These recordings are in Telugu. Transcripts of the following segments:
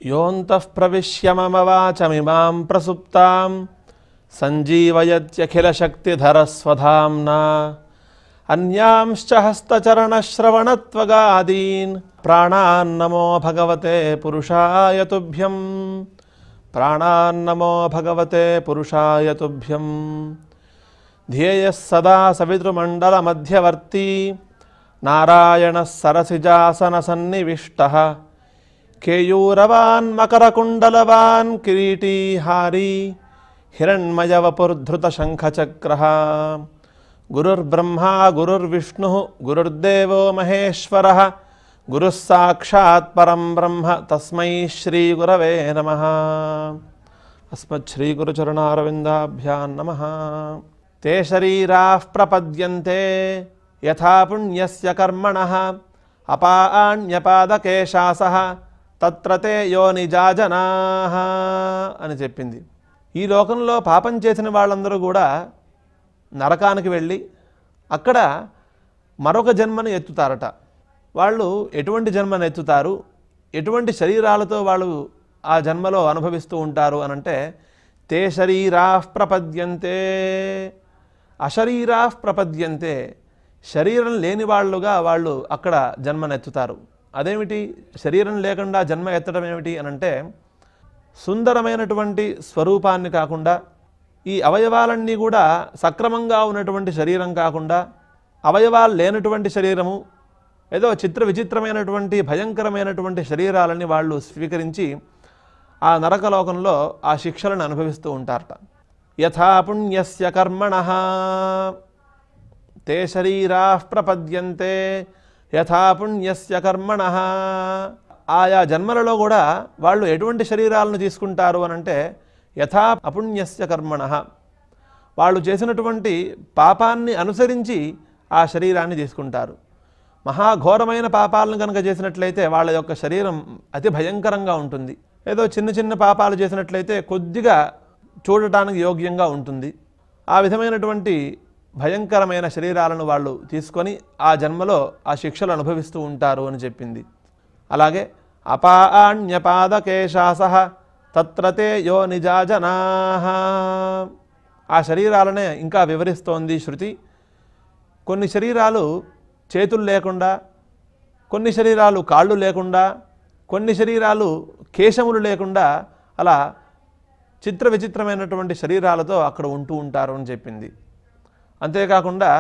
योऽन्तः प्रविश्य मम वाचमिमां प्रसुप्तां सञ्जीवयत्यखिलशक्तिधरस्वधाम्ना अन्यांश्च हस्तचरणश्रवणत्वगादीन् प्राणान्नमो भगवते पुरुषाय तुभ्यं प्राणान्नमो भगवते पुरुषाय तुभ्यं ध्येयः सदा सवितृमण्डलमध्यवर्ती नारायणः सरसिजासनसन्निविष्टः केयूरवान् मकरकुण्डलवान् किरीटीहारी हिरण्मयवपुर्धृतशङ्खचक्रः गुरुर्ब्रह्मा गुरुर्विष्णुः गुरुर्देवो महेश्वरः गुरुः साक्षात् परं ब्रह्म तस्मै श्रीगुरवे नमः। अस्मच्छ्रीगुरुचरणारविन्दाभ्यां नमः। ते शरीराः प्रपद्यन्ते यथा पुण्यस्य कर्मणः अपान्यपादकेशासः తత్ర తే యోనిజాజనాః అని చెప్పింది. ఈ లోకంలో పాపం చేసిన వాళ్ళందరూ కూడా నరకానికి వెళ్ళి అక్కడ మరొక జన్మను ఎత్తుతారట. వాళ్ళు ఎటువంటి జన్మను ఎత్తుతారు, ఎటువంటి శరీరాలతో వాళ్ళు ఆ జన్మలో అనుభవిస్తూ ఉంటారు అనంటే తే శరీరాః ప్రపద్యంతే, అశరీరాః ప్రపద్యంతే, శరీరం లేని వాళ్ళుగా వాళ్ళు అక్కడ జన్మనెత్తుతారు. అదేమిటి శరీరం లేకుండా జన్మ ఎత్తడం ఏమిటి అనంటే సుందరమైనటువంటి స్వరూపాన్ని కాకుండా, ఈ అవయవాలన్నీ కూడా సక్రమంగా ఉన్నటువంటి శరీరం కాకుండా అవయవాలు లేనటువంటి శరీరము, ఏదో చిత్ర విచిత్రమైనటువంటి భయంకరమైనటువంటి శరీరాలని వాళ్ళు స్వీకరించి ఆ నరకలోకంలో ఆ శిక్షలను అనుభవిస్తూ ఉంటారట. యథా పుణ్యస్య కర్మణః తే శరీరాః ప్రపద్యంతే యథా పుణ్యస్య కర్మణః. ఆయా జన్మలలో కూడా వాళ్ళు ఎటువంటి శరీరాలను తీసుకుంటారు అనంటే యథా అపుణ్యస్య కర్మణః, వాళ్ళు చేసినటువంటి పాపాన్ని అనుసరించి ఆ శరీరాన్ని తీసుకుంటారు. మహాఘోరమైన పాపాలను కనుక చేసినట్లయితే వాళ్ళ యొక్క శరీరం అతి భయంకరంగా ఉంటుంది. ఏదో చిన్న చిన్న పాపాలు చేసినట్లయితే కొద్దిగా చూడటానికి యోగ్యంగా ఉంటుంది. ఆ విధమైనటువంటి భయంకరమైన శరీరాలను వాళ్ళు తీసుకొని ఆ జన్మలో ఆ శిక్షలు అనుభవిస్తూ ఉంటారు అని చెప్పింది. అలాగే అపాన్యపాదకేశాసః తత్ర తే యోనిజాజనాః, ఆ శరీరాలనే ఇంకా వివరిస్తోంది శృతి. కొన్ని శరీరాలు చేతులు లేకుండా, కొన్ని శరీరాలు కాళ్ళు లేకుండా, కొన్ని శరీరాలు కేశములు లేకుండా, అలా చిత్ర విచిత్రమైనటువంటి శరీరాలతో అక్కడ ఉంటూ ఉంటారు అని చెప్పింది. అంతేకాకుండా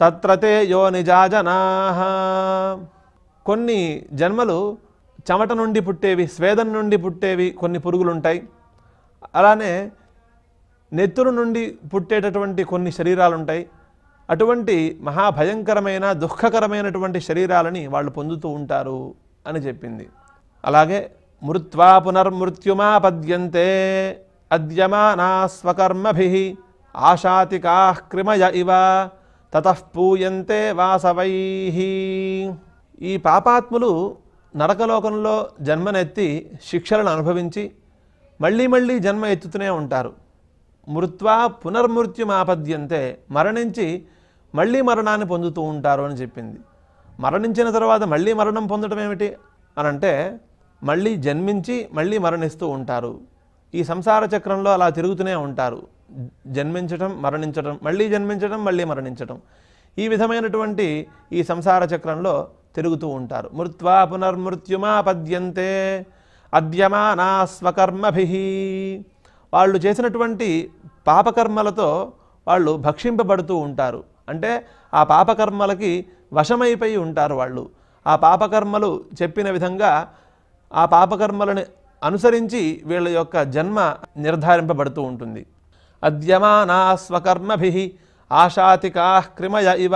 తత్ర తే యోనిజాజనాః, కొన్ని జన్మలు చెమట నుండి పుట్టేవి, స్వేదం నుండి పుట్టేవి కొన్ని పురుగులు ఉంటాయి. అలానే నెత్తురు నుండి పుట్టేటటువంటి కొన్ని శరీరాలు ఉంటాయి. అటువంటి మహాభయంకరమైన దుఃఖకరమైనటువంటి శరీరాలని వాళ్ళు పొందుతూ ఉంటారు అని చెప్పింది. అలాగే మృత్వా పునర్మృత్యుమాపద్యంతే అద్యమానా స్వకర్మభిః ఆశాతికాః క్రిమయ ఇవ తతః పూయంతే వాసవైః. ఈ పాపాత్ములు నరకలోకంలో జన్మనెత్తి శిక్షలను అనుభవించి మళ్ళీ మళ్ళీ జన్మ ఎత్తుతూనే ఉంటారు. మృత్వా పునర్మృత్యుమాపద్యంతే, మరణించి మళ్ళీ మరణాన్ని పొందుతూ ఉంటారు అని చెప్పింది. మరణించిన తర్వాత మళ్ళీ మరణం పొందడం ఏమిటి అనంటే మళ్ళీ జన్మించి మళ్ళీ మరణిస్తూ ఉంటారు. ఈ సంసార చక్రంలో అలా తిరుగుతూనే ఉంటారు. జన్మించటం, మరణించటం, మళ్ళీ జన్మించటం, మళ్ళీ మరణించటం, ఈ విధమైనటువంటి ఈ సంసార చక్రంలో తిరుగుతూ ఉంటారు. మృత్వా పునర్మృత్యుమాపద్యంతే అద్యమానా స్వకర్మభిః, వాళ్ళు చేసినటువంటి పాపకర్మలతో వాళ్ళు భక్షింపబడుతూ ఉంటారు. అంటే ఆ పాపకర్మలకి వశమైపోయి ఉంటారు. వాళ్ళు ఆ పాపకర్మలు చెప్పిన విధంగా ఆ పాపకర్మలను అనుసరించి వీళ్ళ యొక్క జన్మ నిర్ధారింపబడుతూ ఉంటుంది. అద్యమానా స్వకర్మభిః ఆశాతికాః క్రిమయ ఇవ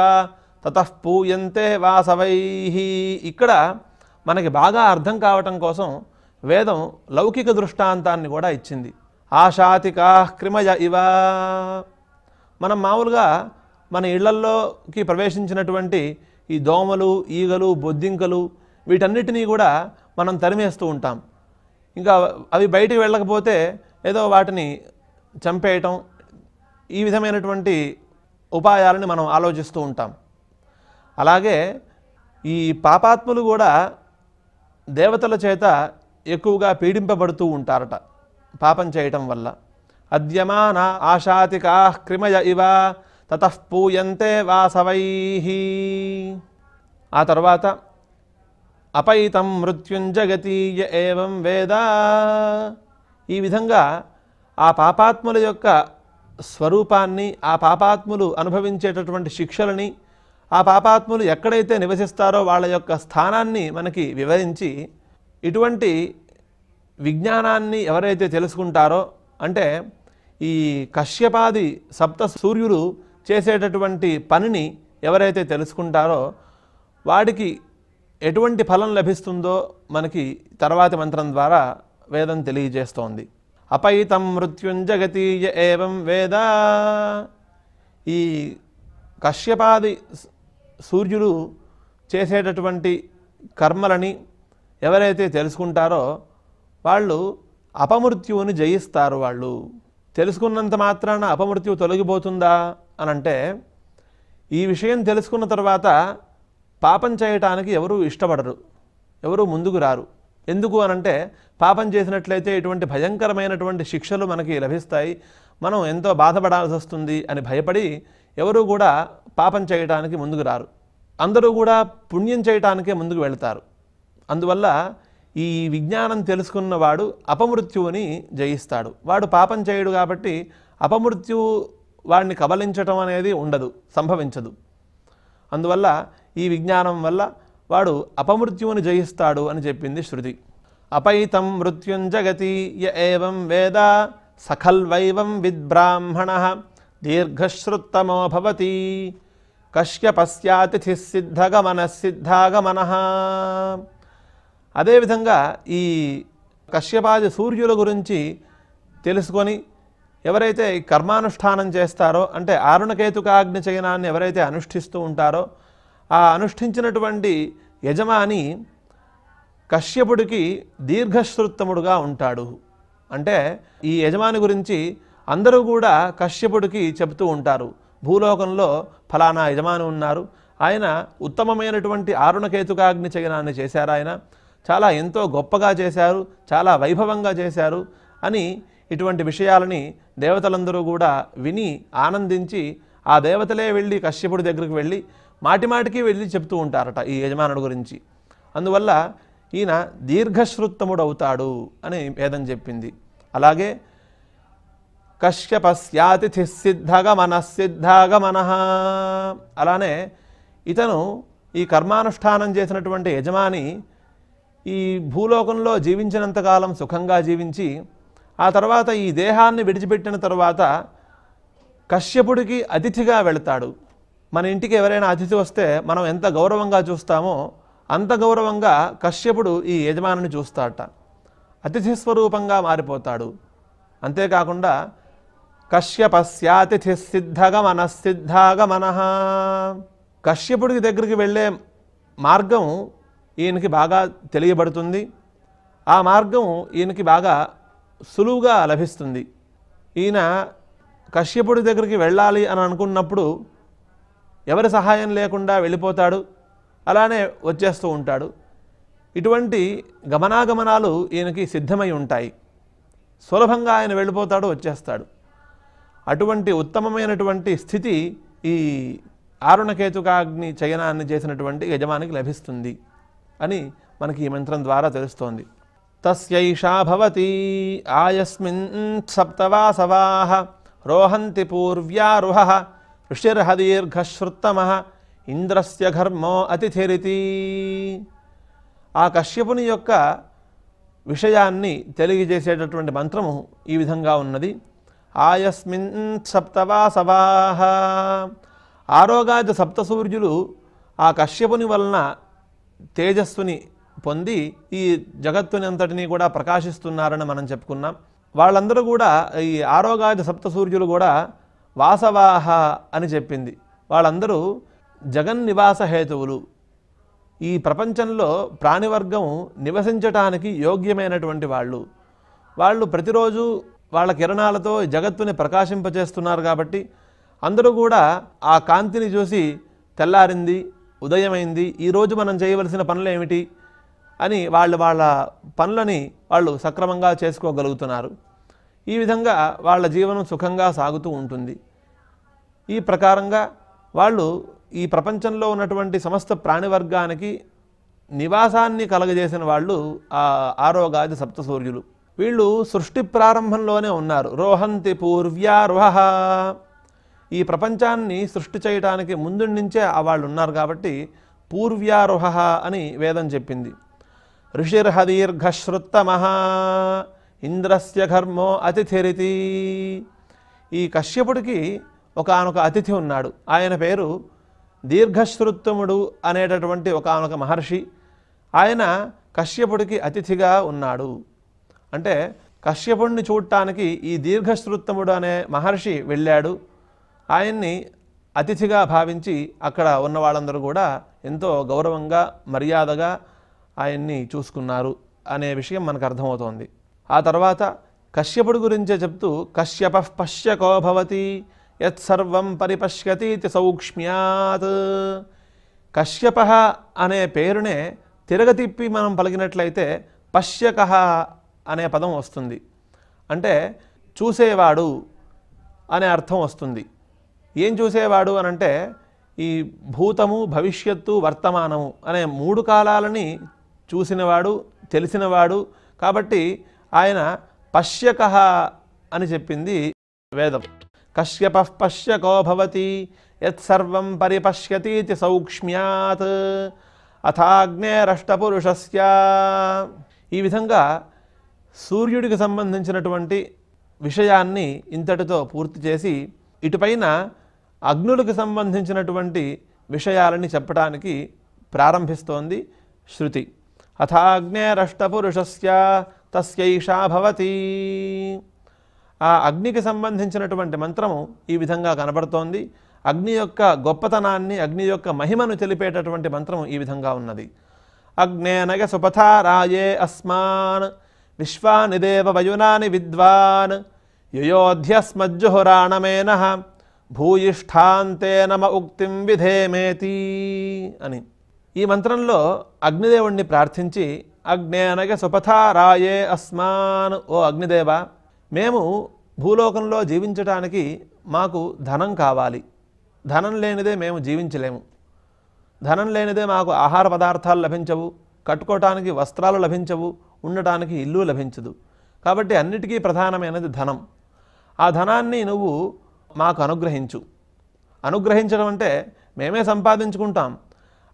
తతః పూయంతే వాసవైః. ఇక్కడ మనకి బాగా అర్థం కావటం కోసం వేదం లౌకిక దృష్టాంతాన్ని కూడా ఇచ్చింది. ఆశాతికాః క్రిమయ ఇవ, మనం మామూలుగా మన ఇళ్లల్లోకి ప్రవేశించినటువంటి ఈ దోమలు, ఈగలు, బొద్దింకలు, వీటన్నిటినీ కూడా మనం తరిమేస్తూ ఉంటాం. ఇంకా అవి బయటికి వెళ్ళకపోతే ఏదో వాటిని చంపేయటం, ఈ విధమైనటువంటి ఉపాయాలని మనం ఆలోచిస్తూ ఉంటాం. అలాగే ఈ పాపాత్ములు కూడా దేవతల చేత ఎక్కువగా పీడింపబడుతూ ఉంటారట పాపం చేయటం వల్ల. అద్యమాన ఆశాతికా క్రిమయ ఇవ తతః పూయంతే వాసవైః. ఆ తర్వాత అపైతం మృత్యుంజగతీయ ఏవం వేద. ఈ విధంగా ఆ పాపాత్ముల యొక్క స్వరూపాన్ని, ఆ పాపాత్ములు అనుభవించేటటువంటి శిక్షలని, ఆ పాపాత్ములు ఎక్కడైతే నివసిస్తారో వాళ్ళ యొక్క స్థానాన్ని మనకి వివరించి, ఇటువంటి విజ్ఞానాన్ని ఎవరైతే తెలుసుకుంటారో, అంటే ఈ కశ్యపాది సప్త సూర్యులు చేసేటటువంటి పనిని ఎవరైతే తెలుసుకుంటారో వాడికి ఎటువంటి ఫలం లభిస్తుందో మనకి తర్వాతి మంత్రం ద్వారా వేదం తెలియజేస్తోంది. అపైతం మృత్యుంజగతీయ ఏవం వేద. ఈ కశ్యపాది సూర్యులు చేసేటటువంటి కర్మలని ఎవరైతే తెలుసుకుంటారో వాళ్ళు అపమృత్యువుని జయిస్తారు. వాళ్ళు తెలుసుకున్నంత మాత్రాన అపమృత్యువు తొలగిపోతుందా అనంటే, ఈ విషయం తెలుసుకున్న తర్వాత పాపం చేయటానికి ఎవరూ ఇష్టపడరు, ఎవరూ ముందుకు రారు. ఎందుకు అనంటే, పాపం చేసినట్లయితే ఇటువంటి భయంకరమైనటువంటి శిక్షలు మనకి లభిస్తాయి, మనం ఎంతో బాధపడాల్సి వస్తుంది అని భయపడి ఎవరూ కూడా పాపం చేయటానికి ముందుకు రారు. అందరూ కూడా పుణ్యం చేయటానికే ముందుకు వెళతారు. అందువల్ల ఈ విజ్ఞానం తెలుసుకున్నవాడు అపమృత్యువుని జయిస్తాడు. వాడు పాపం చేయడు కాబట్టి అపమృత్యువు వాడిని కబలించటం అనేది ఉండదు, సంభవించదు. అందువల్ల ఈ విజ్ఞానం వల్ల వాడు అపమృత్యువుని జయిస్తాడు అని చెప్పింది శృతి. అపైతం మృత్యుంజగతి య ఏవం వేద సఖల్వైవం విద్బ్రాహ్మణ దీర్ఘశ్రుత్తమో భవతి కశ్యపస్యాతిథి సిద్ధగమనః. అదేవిధంగా ఈ కశ్యపాది సూర్యుల గురించి తెలుసుకొని ఎవరైతే కర్మానుష్ఠానం చేస్తారో, అంటే ఆరుణకేతుకాగ్ని చయనాన్ని ఎవరైతే అనుష్ఠిస్తూ ఉంటారో, ఆ అనుష్ఠించినటువంటి యజమాని కశ్యపుడికి దీర్ఘశ్రుత్తముడుగా ఉంటాడు. అంటే ఈ యజమాని గురించి అందరూ కూడా కశ్యపుడికి చెప్తూ ఉంటారు, భూలోకంలో ఫలానా యజమాని ఉన్నారు, ఆయన ఉత్తమమైనటువంటి ఆరుణకేతుకాగ్ని చయనాన్ని చేశారు, ఆయన చాలా ఎంతో గొప్పగా చేశారు, చాలా వైభవంగా చేశారు అని ఇటువంటి విషయాలని దేవతలందరూ కూడా విని ఆనందించి ఆ దేవతలే వెళ్ళి కశ్యపుడి దగ్గరికి వెళ్ళి మాటిమాటికి వెళ్ళి చెప్తూ ఉంటారట ఈ యజమానుడి గురించి. అందువల్ల ఈయన దీర్ఘశ్రుత్తముడు అవుతాడు అని వేదం చెప్పింది. అలాగే కశ్యపస్యాతిథి సిద్ధగమనః. అలానే ఇతను ఈ కర్మానుష్ఠానం చేసినటువంటి యజమాని ఈ భూలోకంలో జీవించినంతకాలం సుఖంగా జీవించి ఆ తర్వాత ఈ దేహాన్ని విడిచిపెట్టిన తర్వాత కశ్యపుడికి అతిథిగా వెళతాడు. మన ఇంటికి ఎవరైనా అతిథి వస్తే మనం ఎంత గౌరవంగా చూస్తామో అంత గౌరవంగా కశ్యపుడు ఈ యజమానిని చూస్తాడట, అతిథి స్వరూపంగా మారిపోతాడు. అంతేకాకుండా కశ్యపస్యాతిథి సిద్ధగమనః. కశ్యపుడికి దగ్గరికి వెళ్ళే మార్గం ఈయనకి బాగా తెలియబడుతుంది, ఆ మార్గం ఈయనకి బాగా సులువుగా లభిస్తుంది. ఈయన కశ్యపుడి దగ్గరికి వెళ్ళాలి అని అనుకున్నప్పుడు ఎవరి సహాయం లేకుండా వెళ్ళిపోతాడు, అలానే వచ్చేస్తూ ఉంటాడు. ఇటువంటి గమనాగమనాలు ఈయనకి సిద్ధమై ఉంటాయి, సులభంగా ఆయన వెళ్ళిపోతాడు, వచ్చేస్తాడు. అటువంటి ఉత్తమమైనటువంటి స్థితి ఈ ఆరుణకేతుకాగ్ని చయనాన్ని చేసినటువంటి యజమానికి లభిస్తుంది అని మనకి ఈ మంత్రం ద్వారా తెలుస్తోంది. తస్యైషా భవతి ఆయస్మిన్ సప్తవాసవాః రోహంతి పూర్వ్యారుహః ఋషిర్హదీర్ఘశ్రుత్తమః ఇంద్రస్య ఘర్మో అతిథిరితి. ఆ కశ్యపుని యొక్క విషయాన్ని తెలియజేసేటటువంటి మంత్రము ఈ విధంగా ఉన్నది. ఆయస్మిన్ సప్తవాసవాః. ఆరోగాది సప్తసూర్యులు ఆ కశ్యపుని వలన తేజస్సుని పొంది ఈ జగత్తుని అంతటినీ కూడా ప్రకాశిస్తున్నారని మనం చెప్పుకున్నాం. వాళ్ళందరూ కూడా ఈ ఆరోగాది సప్తసూర్యులు కూడా వాసవాహ అని చెప్పింది. వాళ్ళందరూ జగన్నివాస హేతువులు, ఈ ప్రపంచంలో ప్రాణివర్గం నివసించటానికి యోగ్యమైనటువంటి వాళ్ళు ప్రతిరోజు వాళ్ళ కిరణాలతో జగత్తుని ప్రకాశింపచేస్తున్నారు. కాబట్టి అందరూ కూడా ఆ కాంతిని చూసి తెల్లారింది, ఉదయమైంది, ఈరోజు మనం చేయవలసిన పనులు ఏమిటి అని వాళ్ళ పనులని వాళ్ళు సక్రమంగా చేసుకోగలుగుతున్నారు. ఈ విధంగా వాళ్ళ జీవనం సుఖంగా సాగుతూ ఉంటుంది. ఈ ప్రకారంగా వాళ్ళు ఈ ప్రపంచంలో ఉన్నటువంటి సమస్త ప్రాణివర్గానికి నివాసాన్ని కలగజేసిన వాళ్ళు ఆ ఆరోగాది సప్తసూర్యులు. వీళ్ళు సృష్టి ప్రారంభంలోనే ఉన్నారు. రోహంతి పూర్వ్యారోహ, ఈ ప్రపంచాన్ని సృష్టి చేయటానికి ముందు నుంచే వాళ్ళు ఉన్నారు కాబట్టి పూర్వ్యారోహ అని వేదం చెప్పింది. ఋషిర్హదీర్ఘశ్రుత్తమః ఇంద్రస్య ఘర్మో అతిథిరితి. ఈ కశ్యపుడికి ఒకానొక అతిథి ఉన్నాడు. ఆయన పేరు దీర్ఘశ్రుత్తముడు అనేటటువంటి ఒకానొక మహర్షి. ఆయన కశ్యపుడికి అతిథిగా ఉన్నాడు. అంటే కశ్యపుడిని చూడటానికి ఈ దీర్ఘశ్రుత్తముడు అనే మహర్షి వెళ్ళాడు. ఆయన్ని అతిథిగా భావించి అక్కడ ఉన్న వాళ్ళందరూ కూడా ఎంతో గౌరవంగా మర్యాదగా ఆయన్ని చూసుకున్నారు అనే విషయం మనకు అర్థమవుతోంది. ఆ తర్వాత కశ్యపుడి గురించే చెప్తూ కశ్యపః పశ్యకో భవతి యత్సర్వం పరిపశ్యతీతి సౌక్ష్మ్యాత్. కశ్యపః అనే పేరునే తిరగతిప్పి మనం పలికినట్లయితే పశ్యకః అనే పదం వస్తుంది. అంటే చూసేవాడు అనే అర్థం వస్తుంది. ఏం చూసేవాడు అనంటే ఈ భూతము, భవిష్యత్తు, వర్తమానము అనే మూడు కాలాలని చూసినవాడు, తెలిసినవాడు. కాబట్టి ఆయన పశ్యకః అని చెప్పింది వేదం. కశ్యపః పశ్యకో భవతి యత్సర్వం పరిపశ్యతీతి సౌక్ష్మ్యాత్ అథాగ్నేరష్టపురుషస్య. ఈ విధంగా సూర్యుడికి సంబంధించినటువంటి విషయాన్ని ఇంతటితో పూర్తి చేసి ఇటుపైన అగ్నులకు సంబంధించినటువంటి విషయాలని చెప్పడానికి ప్రారంభిస్తోంది శృతి. అథాగ్నేరష్టపురుషస్య తస్యైషా భవతి. ఆ అగ్నికి సంబంధించినటువంటి మంత్రము ఈ విధంగా కనబడుతోంది. అగ్ని యొక్క గొప్పతనాన్ని, అగ్ని యొక్క మహిమను తెలిపేటటువంటి మంత్రం ఈ విధంగా ఉన్నది. అగ్నేనగ సుపథారాయే అస్మాన్ విశ్వానిదేవ వయునాని విద్వాన్ యయోధ్యస్మజ్జుహురాణమేనః భూయిష్ఠాంతే నమ ఉక్తిం విధేమేతి అని. ఈ మంత్రంలో అగ్నిదేవుణ్ణి ప్రార్థించి అగ్నేనగ సుపథారాయే అస్మాన్, ఓ అగ్నిదేవ, మేము భూలోకంలో జీవించడానికి మాకు ధనం కావాలి. ధనం లేనిదే మేము జీవించలేము. ధనం లేనిదే మాకు ఆహార పదార్థాలు లభించవు, కట్టుకోవటానికి వస్త్రాలు లభించవు, ఉండటానికి ఇల్లు లభించదు. కాబట్టి అన్నిటికీ ప్రధానమైనది ధనం. ఆ ధనాన్ని నువ్వు మాకు అనుగ్రహించు. అనుగ్రహించడం అంటే మేమే సంపాదించుకుంటాం.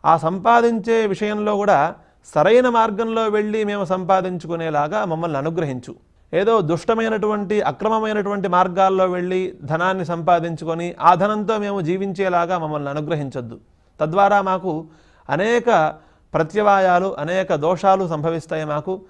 ఆ సంపాదించే విషయంలో కూడా సరైన మార్గంలో వెళ్ళి మేము సంపాదించుకునేలాగా మమ్మల్ని అనుగ్రహించు. ఏదో దుష్టమైనటువంటి అక్రమమైనటువంటి మార్గాల్లో వెళ్ళి ధనాన్ని సంపాదించుకొని ఆ ధనంతో మేము జీవించేలాగా మమ్మల్ని అనుగ్రహించొద్దు. తద్వారా మాకు అనేక ప్రత్యవాయాలు, అనేక దోషాలు సంభవిస్తాయి. మాకు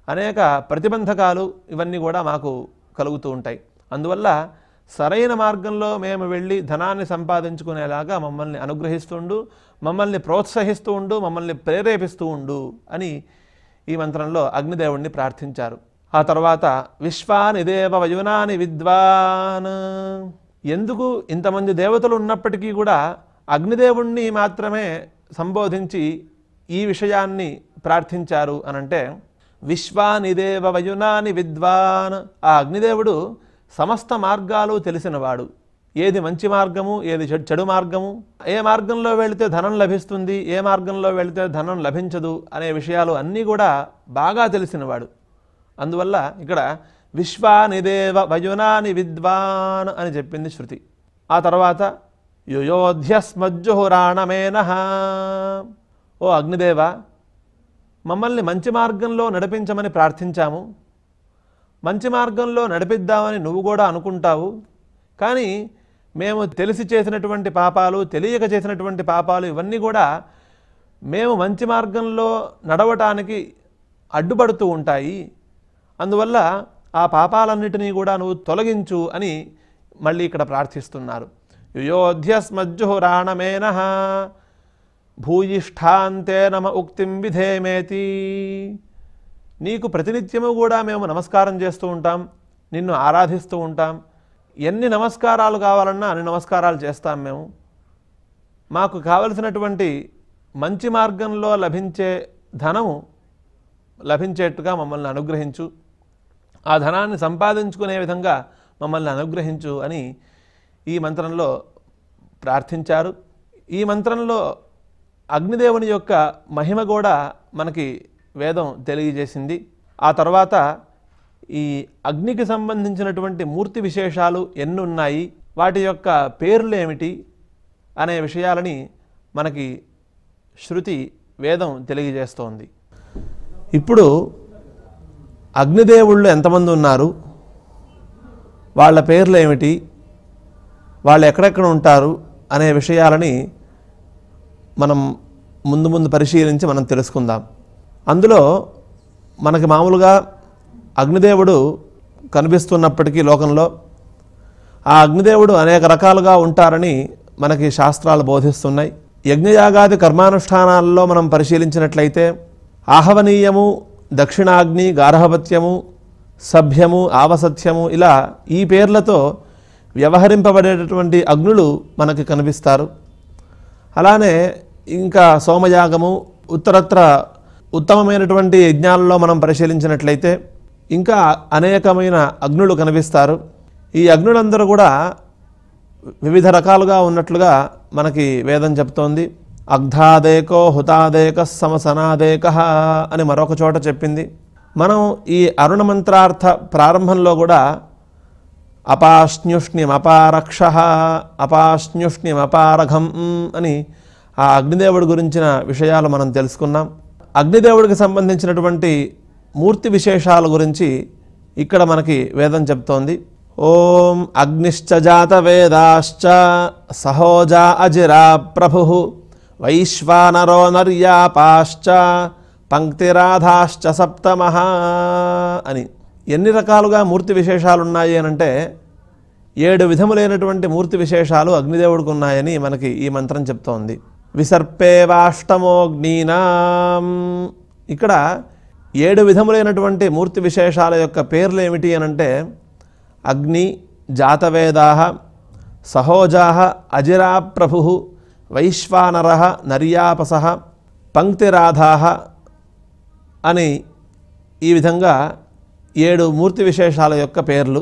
అనేక ప్రతిబంధకాలు ఇవన్నీ కూడా మాకు కలుగుతూ ఉంటాయి. అందువల్ల సరైన మార్గంలో మేము వెళ్ళి ధనాన్ని సంపాదించుకునేలాగా మమ్మల్ని అనుగ్రహిస్తుండు, మమ్మల్ని ప్రోత్సహిస్తూ ఉండు, మమ్మల్ని ప్రేరేపిస్తూ ఉండు అని ఈ మంత్రంలో అగ్నిదేవుణ్ణి ప్రార్థించారు. ఆ తర్వాత విశ్వానిదేవ వయునాని విద్వాన్. ఎందుకు ఇంతమంది దేవతలు ఉన్నప్పటికీ కూడా అగ్నిదేవుణ్ణి మాత్రమే సంబోధించి ఈ విషయాన్ని ప్రార్థించారు అనంటే, విశ్వానిదేవ వయునాని విద్వాన్, ఆ అగ్నిదేవుడు సమస్త మార్గాలు తెలిసినవాడు. ఏది మంచి మార్గము, ఏది చెడు మార్గము, ఏ మార్గంలో వెళితే ధనం లభిస్తుంది, ఏ మార్గంలో వెళితే ధనం లభించదు అనే విషయాలు అన్నీ కూడా బాగా తెలిసినవాడు. అందువల్ల ఇక్కడ విశ్వానిదేవ వయునాని విద్వాన్ అని చెప్పింది శృతి. ఆ తర్వాత యుయోధ్యస్మజ్జుహురాణమేనః, ఓ అగ్నిదేవ, మమ్మల్ని మంచి మార్గంలో నడిపించమని ప్రార్థించాము. మంచి మార్గంలో నడిపిద్దామని నువ్వు కూడా అనుకుంటావు. కానీ మేము తెలిసి చేసినటువంటి పాపాలు, తెలియక చేసినటువంటి పాపాలు ఇవన్నీ కూడా మేము మంచి మార్గంలో నడవటానికి అడ్డుపడుతూ ఉంటాయి. అందువల్ల ఆ పాపాలన్నిటినీ కూడా నువ్వు తొలగించు అని మళ్ళీ ఇక్కడ ప్రార్థిస్తున్నారు. యుయోధ్యస్మజ్జుహురాణమేనః భూయిష్ఠాంతే నమ ఉక్తిం విధేమేతి. నీకు ప్రతినిత్యము కూడా మేము నమస్కారం చేస్తూ ఉంటాం, నిన్ను ఆరాధిస్తూ ఉంటాం. ఎన్ని నమస్కారాలు కావాలన్నా అన్ని నమస్కారాలు చేస్తాం. మేము మాకు కావలసినటువంటి మంచి మార్గంలో లభించే ధనము లభించేట్టుగా మమ్మల్ని అనుగ్రహించు, ఆ ధనాన్ని సంపాదించుకునే విధంగా మమ్మల్ని అనుగ్రహించు అని ఈ మంత్రంలో ప్రార్థించారు. ఈ మంత్రంలో అగ్నిదేవుని యొక్క మహిమ కూడా మనకి వేదం తెలియజేసింది. ఆ తర్వాత ఈ అగ్నికి సంబంధించినటువంటి మూర్తి విశేషాలు ఎన్ని ఉన్నాయి, వాటి యొక్క పేర్లు ఏమిటి అనే విషయాలని మనకి శృతి వేదం తెలియజేస్తోంది. ఇప్పుడు అగ్నిదేవుళ్ళు ఎంతమంది ఉన్నారు, వాళ్ళ పేర్లు ఏమిటి, వాళ్ళు ఎక్కడెక్కడ ఉంటారు అనే విషయాలని మనం ముందు పరిశీలించి మనం తెలుసుకుందాం. అందులో మనకి మామూలుగా అగ్నిదేవుడు కనిపిస్తున్నప్పటికీ లోకంలో ఆ అగ్నిదేవుడు అనేక రకాలుగా ఉంటారని మనకి శాస్త్రాలు బోధిస్తున్నాయి. యజ్ఞయాగాది కర్మానుష్ఠానాల్లో మనం పరిశీలించినట్లయితే ఆహవనీయము, దక్షిణాగ్ని, గార్హపత్యము, సభ్యము, ఆవసత్యము ఇలా ఈ పేర్లతో వ్యవహరింపబడేటటువంటి అగ్నులు మనకి కనిపిస్తారు. అలానే ఇంకా సోమయాగము, ఉత్తరత్ర ఉత్తమమైనటువంటి యజ్ఞాలలో మనం పరిశీలించినట్లయితే ఇంకా అనేకమైన అగ్నులు కనిపిస్తారు. ఈ అగ్నులందరూ కూడా వివిధ రకాలుగా ఉన్నట్లుగా మనకి వేదం చెప్తోంది. అగ్ధాదేకో హుతాదేక సమసనాదేక అని మరొక చోట చెప్పింది. మనం ఈ అరుణ మంత్రార్థ ప్రారంభంలో కూడా అపాష్ణ్యుష్ణ్యం అపారక్ష, అపాష్ణ్యుష్ణ్యం అపారఘం అని ఆ అగ్నిదేవుడి గురించిన విషయాలు మనం తెలుసుకున్నాం. అగ్నిదేవుడికి సంబంధించినటువంటి మూర్తి విశేషాల గురించి ఇక్కడ మనకి వేదం చెప్తోంది. ఓం అగ్నిశ్చ జాత వేదాశ్చ సహోజా అజిరా ప్రభు వైశ్వానరో నర్యాపాశ్చ పంక్తిరాధాశ్చ సప్తమః అని. ఎన్ని రకాలుగా మూర్తి విశేషాలు ఉన్నాయి అనంటే 7 విధములైనటువంటి మూర్తి విశేషాలు అగ్నిదేవుడికి ఉన్నాయని మనకి ఈ మంత్రం చెప్తోంది. విసర్పేవాష్టమోగ్నీనాం, ఇక్కడ 7 విధములైనటువంటి మూర్తి విశేషాల యొక్క పేర్లు ఏమిటి అనంటే అగ్ని, జాతవేదాః, సహోజాః, అజిరా ప్రభు, వైశ్వానరః, నర్యాపసః, పంక్తిరాధాః అని ఈ విధంగా 7 మూర్తి విశేషాల యొక్క పేర్లు.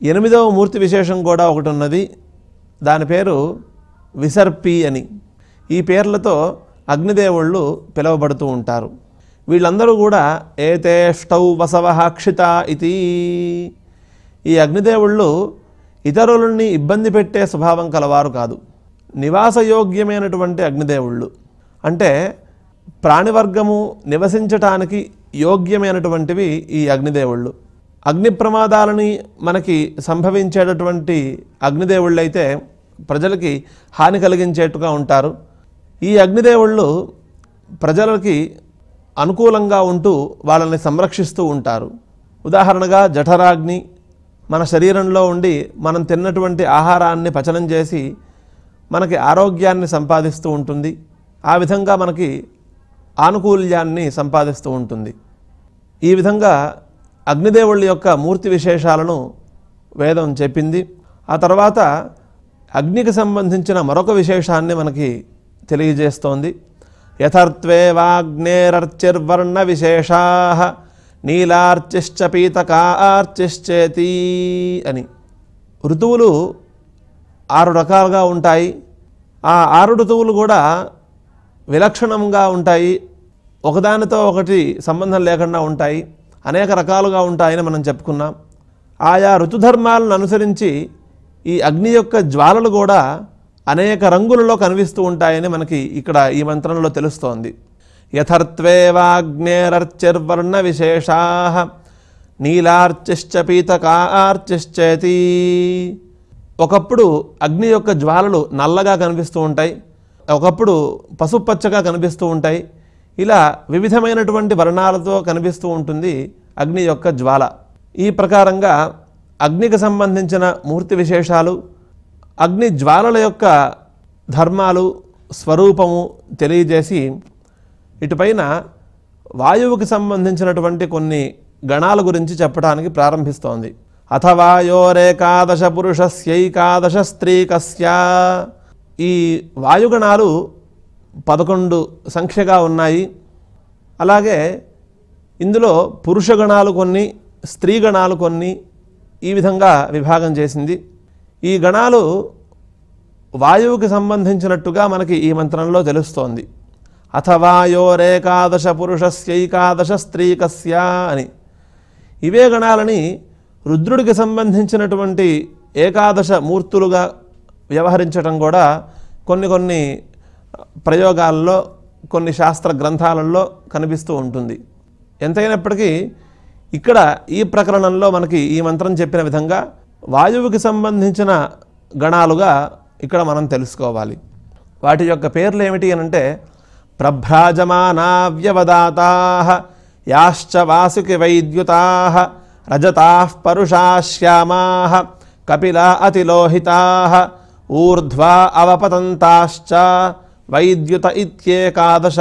8వ మూర్తి విశేషం కూడా ఒకటి ఉన్నది, దాని పేరు విసర్పి అని. ఈ పేర్లతో అగ్నిదేవుళ్ళు పిలువబడుతూ ఉంటారు. వీళ్ళందరూ కూడా ఏతేష్టౌ వసవః క్షిత ఇతి. ఈ అగ్నిదేవుళ్ళు ఇతరులని ఇబ్బంది పెట్టే స్వభావం కలవారు కాదు. నివాసయోగ్యమైనటువంటి అగ్నిదేవుళ్ళు అంటే ప్రాణివర్గము నివసించటానికి యోగ్యమైనటువంటివి ఈ అగ్నిదేవుళ్ళు. అగ్ని ప్రమాదాలని మనకి సంభవించేటటువంటి అగ్నిదేవుళ్ళు అయితే ప్రజలకి హాని కలిగించేట్టుగా ఉంటారు. ఈ అగ్నిదేవుళ్ళు ప్రజలకి అనుకూలంగా ఉంటూ వాళ్ళని సంరక్షిస్తూ ఉంటారు. ఉదాహరణగా జఠరాగ్ని మన శరీరంలో ఉండి మనం తిన్నటువంటి ఆహారాన్ని పచనం చేసి మనకి ఆరోగ్యాన్ని సంపాదిస్తూ ఉంటుంది. ఆ విధంగా మనకి ఆనుకూల్యాన్ని సంపాదిస్తూ ఉంటుంది. ఈ విధంగా అగ్నిదేవుళ్ళ యొక్క మూర్తి విశేషాలను వేదం చెప్పింది. ఆ తర్వాత అగ్నికి సంబంధించిన మరొక విశేషాన్ని మనకి తెలియజేస్తోంది. యథర్త్వేవాగ్నేరర్చిర్వర్ణ విశేషాః నీలార్చిశ్చ పీతకార్చిశ్చేతి అని. ఋతువులు 6 రకాలుగా ఉంటాయి. ఆ 6 ఋతువులు కూడా విలక్షణంగా ఉంటాయి, ఒకదానితో ఒకటి సంబంధం లేకుండా ఉంటాయి, అనేక రకాలుగా ఉంటాయని మనం చెప్పుకున్నాం. ఆయా ఋతుధర్మాలను అనుసరించి ఈ అగ్ని యొక్క జ్వాలలు కూడా అనేక రంగులలో కనిపిస్తూ ఉంటాయని మనకి ఇక్కడ ఈ మంత్రంలో తెలుస్తోంది. యథర్త్వేవాగ్నేరర్చిర్వర్ణ విశేషాః నీలార్చిశ్చ పీతకార్చిశ్చేతి. ఒకప్పుడు అగ్ని యొక్క జ్వాలలు నల్లగా కనిపిస్తూ ఉంటాయి, ఒకప్పుడు పసుపచ్చగా కనిపిస్తూ ఉంటాయి. ఇలా వివిధమైనటువంటి వర్ణాలతో కనిపిస్తూ ఉంటుంది అగ్ని యొక్క జ్వాల. ఈ ప్రకారంగా అగ్నికి సంబంధించిన మూర్తి విశేషాలు, అగ్ని జ్వాలల యొక్క ధర్మాలు, స్వరూపము తెలియజేసి ఇటుపైన వాయువుకి సంబంధించినటువంటి కొన్ని గణాల గురించి చెప్పడానికి ప్రారంభిస్తోంది. అథవాయోరేకాదశ పురుషస్యైకాదశ స్త్రీకస్య. ఈ వాయుగణాలు 11 సంఖ్యగా ఉన్నాయి. అలాగే ఇందులో పురుష గణాలు కొన్ని, స్త్రీ గణాలు కొన్ని, ఈ విధంగా విభాగం చేసింది. ఈ గణాలు వాయువుకి సంబంధించినట్టుగా మనకి ఈ మంత్రంలో తెలుస్తోంది. అథవాయోరేకాదశ పురుషస్యైకాదశ స్త్రీకస్య అని. ఇవే గణాలని రుద్రుడికి సంబంధించినటువంటి ఏకాదశ మూర్తులుగా వ్యవహరించటం కూడా కొన్ని ప్రయోగాల్లో, కొన్ని శాస్త్ర గ్రంథాలలో కనిపిస్తూ ఉంటుంది. ఎంతైనప్పటికీ ఇక్కడ ఈ ప్రకరణంలో మనకి ఈ మంత్రం చెప్పిన విధంగా వాయువుకి సంబంధించిన గణాలుగా ఇక్కడ మనం తెలుసుకోవాలి. వాటి యొక్క పేర్లు ఏమిటి అనంటే ప్రభ్రాజమానా వ్యవదాతాః యాశ్చ వాసుకి వైద్యుతాః రజతాః పరుషాః శ్యామాః కపిలా అతిలోహితాః ఊర్ధ్వా అవపతంతాశ్చ వైద్యుత ఇత్యేకాదశ.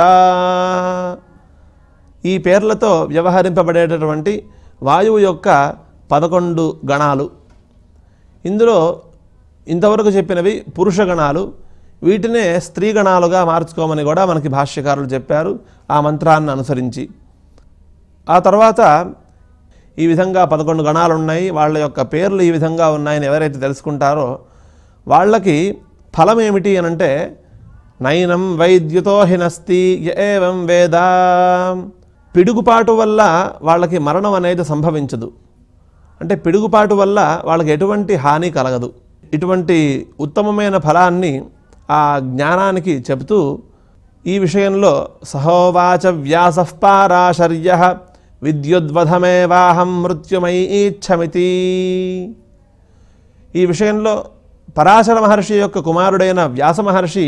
ఈ పేర్లతో వ్యవహరింపబడేటటువంటి వాయువు యొక్క 11 గణాలు. ఇందులో ఇంతవరకు చెప్పినవి పురుష గణాలు, వీటినే స్త్రీ గణాలుగా మార్చుకోమని కూడా మనకి భాష్యకారులు చెప్పారు ఆ మంత్రాన్ని అనుసరించి. ఆ తర్వాత ఈ విధంగా 11 గణాలు ఉన్నాయి, వాళ్ళ యొక్క పేర్లు ఈ విధంగా ఉన్నాయని ఎవరైతే తెలుసుకుంటారో వాళ్ళకి ఫలం ఏమిటి అనంటే నైనం వైద్యుతో హినస్తి ఏవం వేద. పిడుగుపాటు వల్ల వాళ్ళకి మరణం అనేది సంభవించదు, అంటే పిడుగుపాటు వల్ల వాళ్ళకి ఎటువంటి హాని కలగదు. ఇటువంటి ఉత్తమమైన ఫలాన్ని ఆ జ్ఞానానికి చెబుతూ ఈ విషయంలో సహోవాచ వ్యాసః పారాశర్యః విద్యుద్వధమేవాహం మృత్యుమయీచ్ఛమితి. ఈ విషయంలో పరాశర మహర్షి యొక్క కుమారుడైన వ్యాస మహర్షి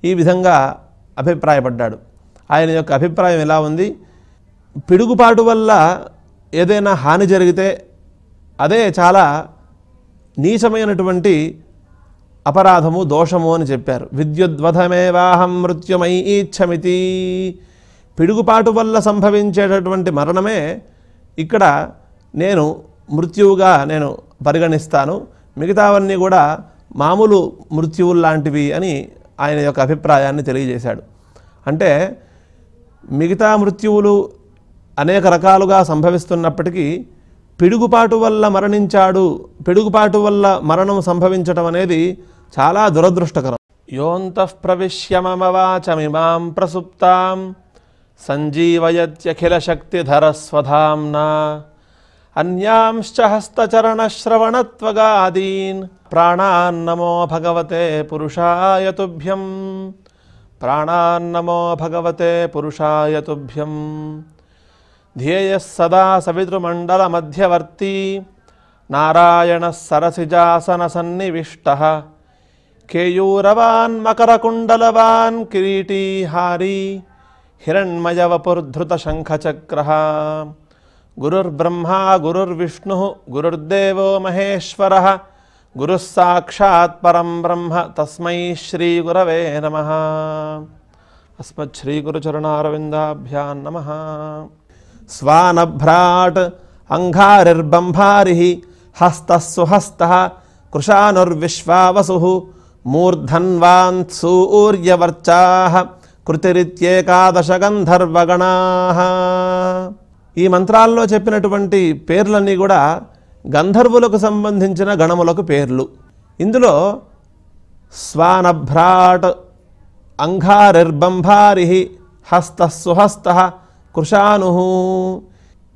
ఈ విధంగా అభిప్రాయపడ్డాడు. ఆయన యొక్క అభిప్రాయం ఎలా ఉంది? పిడుగుపాటు వల్ల ఏదైనా హాని జరిగితే అదే చాలా నీచమైనటువంటి అపరాధము, దోషము అని చెప్పారు. విద్యుద్వధమేవాహం మృత్యుమయీచ్ఛమితి. పిడుగుపాటు వల్ల సంభవించేటటువంటి మరణమే ఇక్కడ నేను మృత్యువుగా నేను పరిగణిస్తాను, మిగతావన్నీ కూడా మామూలు మృత్యువులు లాంటివి అని ఆయన యొక్క అభిప్రాయాన్ని తెలియజేశాడు. అంటే మిగతా మృత్యువులు అనేక రకాలుగా సంభవిస్తున్నప్పటికీ పిడుగుపాటు వల్ల మరణించాడు, పిడుగుపాటు వల్ల మరణం సంభవించటం అనేది చాలా దురదృష్టకరం. యోంతః ప్రవిశ్య మమ వాచమిమాం ప్రసుప్తాం సంజీవయత్యఖిల శక్తిధరస్వధామ్నా అన్యాంశ్చ హస్తచరణశ్రవణత్వగాదీన్ ప్రాణాన్నమో భగవతే పురుషాయ తుభ్యం. ప్రాణాన్నమో భగవతే పురుషాయ తుభ్యం. ధ్యేయః సదా సవితృమండల మధ్యవర్తి నారాయణః సరసిజాసన సన్నివిష్టః కేయూరవాన్ మకరకుండలవాన్ కిరీటీహారీ హిరణ్మయవపుర్ధృత శంఖచక్రః. గురుర్బ్రహ్మా గురుర్విష్ణుః గురుర్దేవో మహేశ్వరః గురుః సాక్షాత్ పరం బ్రహ్మ తస్మై శ్రీ గురవే నమః. అస్మత్ శ్రీ గురుచరణారవిందాభ్యాం నమః. స్వానభ్రాట్ అంఘారిర్బంభారిః హస్తః సుహస్తః కృశానుర్విశ్వావసుః మూర్ధన్వాన్ సూర్యవర్చాః కృతిరిత్యేకాదశ గంధర్వగణాః. ఈ మంత్రాల్లో చెప్పినటువంటి పేర్లన్నీ కూడా గంధర్వులకు సంబంధించిన గణములకు పేర్లు. ఇందులో స్వానభ్రాట్ అంఘారిర్బంభారిః హస్తః సుహస్తః కృశానుః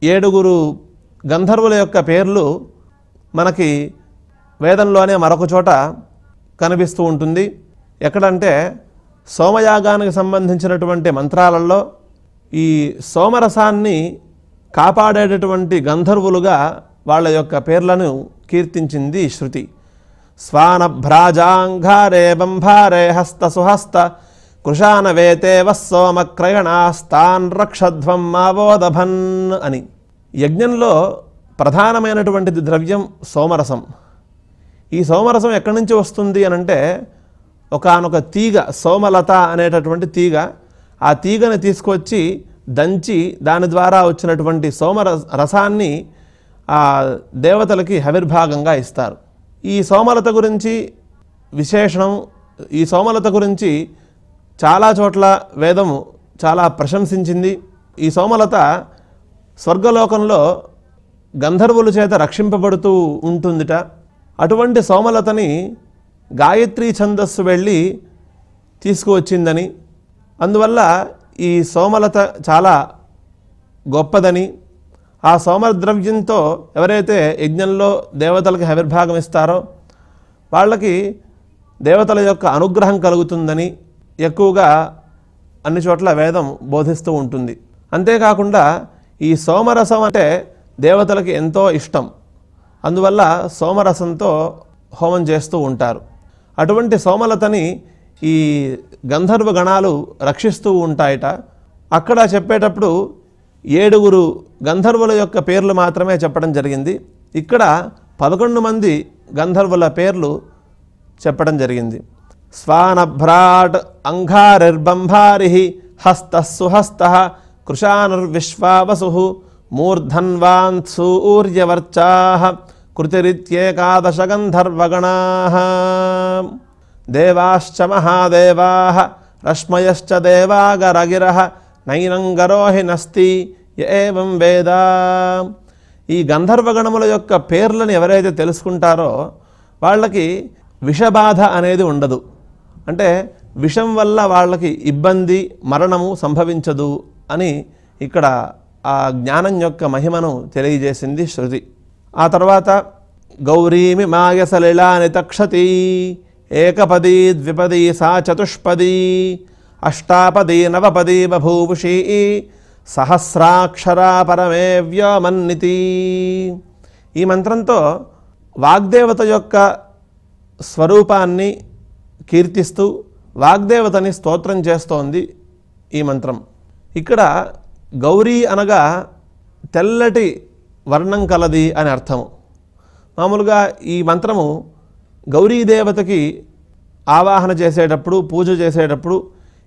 7 గంధర్వుల యొక్క పేర్లు మనకి వేదంలోనే మరొక చోట కనిపిస్తూ ఉంటుంది. ఎక్కడంటే సోమయాగానికి సంబంధించినటువంటి మంత్రాలలో ఈ సోమరసాన్ని కాపాడేటటువంటి గంధర్వులుగా వాళ్ళ యొక్క పేర్లను కీర్తించింది శృతి. స్వానభ్రాజాంఘారే బంభారే హస్త సుహస్త కృశానవేతేవ సోమక్రయణాస్తాన్ రక్షధ్వం మావోదభన్ అని. యజ్ఞంలో ప్రధానమైనటువంటి ద్రవ్యం సోమరసం. ఈ సోమరసం ఎక్కడి నుంచి వస్తుంది అనంటే ఒకానొక తీగ, సోమలత అనేటటువంటి తీగ, ఆ తీగని తీసుకొచ్చి దంచి దాని ద్వారా వచ్చినటువంటి రసాన్ని ఆ దేవతలకి హవిర్భాగంగా ఇస్తారు. ఈ సోమలత గురించి విశేషణం, ఈ సోమలత గురించి చాలా చోట్ల వేదము చాలా ప్రశంసించింది. ఈ సోమలత స్వర్గలోకంలో గంధర్వుల చేత రక్షింపబడుతూ ఉంటుందిట. అటువంటి సోమలతని గాయత్రీ ఛందస్సు వెళ్ళి తీసుకువచ్చిందని, అందువల్ల ఈ సోమలత చాలా గొప్పదని, ఆ సోమద్రవ్యంతో ఎవరైతే యజ్ఞంలో దేవతలకు ఆవిర్భాగం ఇస్తారో వాళ్ళకి దేవతల యొక్క అనుగ్రహం కలుగుతుందని ఎక్కువగా అన్ని చోట్ల వేదం బోధిస్తూ ఉంటుంది. అంతేకాకుండా ఈ సోమరసం అంటే దేవతలకి ఎంతో ఇష్టం, అందువల్ల సోమరసంతో హోమం చేస్తూ ఉంటారు. అటువంటి సోమలతని ఈ గంధర్వ గణాలు రక్షిస్తూ ఉంటాయట. అక్కడ చెప్పేటప్పుడు 7 గంధర్వుల యొక్క పేర్లు మాత్రమే చెప్పడం జరిగింది. ఇక్కడ 11 మంది గంధర్వుల పేర్లు చెప్పడం జరిగింది. స్వానభ్రాట్ అంఘారిర్బంభారి హస్తః సుహస్తః కృశానుర్విశ్వావసు మూర్ధన్వాన్ సూర్యవర్చాః కృతిరిత్యేకాదశ గంధర్వగణాః దేవాశ్చ మహాదేవాః రశ్మయశ్చ దేవాగరగిరః నైనంగరోహినస్తి ఏవం వేద. ఈ గంధర్వగణముల యొక్క పేర్లను ఎవరైతే తెలుసుకుంటారో వాళ్ళకి విషబాధ అనేది ఉండదు. అంటే విషం వల్ల వాళ్ళకి ఇబ్బంది, మరణము సంభవించదు అని ఇక్కడ ఆ జ్ఞానం యొక్క మహిమను తెలియజేసింది శృతి. ఆ తర్వాత గౌరీమి మాయసలిలాని తక్షతి ఏకపదీ ద్విపదీ సా చతుష్పదీ అష్టాపదీ నవపదీ బభూవుషీ సహస్రాక్షరా పరమే వ్యోమన్నితి. ఈ మంత్రంతో వాగ్దేవత యొక్క స్వరూపాన్ని కీర్తిస్తూ వాగ్దేవతని స్తోత్రం చేస్తోంది ఈ మంత్రం. ఇక్కడ గౌరీ అనగా తెల్లటి వర్ణం కలది అని అర్థము. మామూలుగా ఈ మంత్రము గౌరీదేవతకి ఆవాహన చేసేటప్పుడు, పూజ చేసేటప్పుడు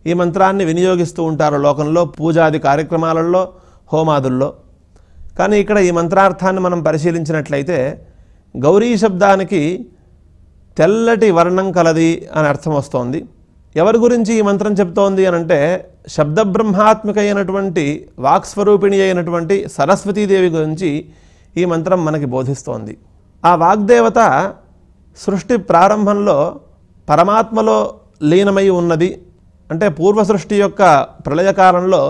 ఈ మంత్రాన్ని వినియోగిస్తూ ఉంటారు లోకంలో, పూజాది కార్యక్రమాలలో, హోమాదుల్లో. కానీ ఇక్కడ ఈ మంత్రార్థాన్ని మనం పరిశీలించినట్లయితే గౌరీ శబ్దానికి తెల్లటి వర్ణం కలది అని అర్థం వస్తోంది. ఎవరి గురించి ఈ మంత్రం చెప్తోంది అనంటే శబ్దబ్రహ్మాత్మిక అయినటువంటి వాక్స్వరూపిణి అయినటువంటి సరస్వతీదేవి గురించి ఈ మంత్రం మనకి బోధిస్తోంది. ఆ వాగ్దేవత సృష్టి ప్రారంభంలో పరమాత్మలో లీనమై ఉన్నది. అంటే పూర్వ సృష్టి యొక్క ప్రళయకాలంలో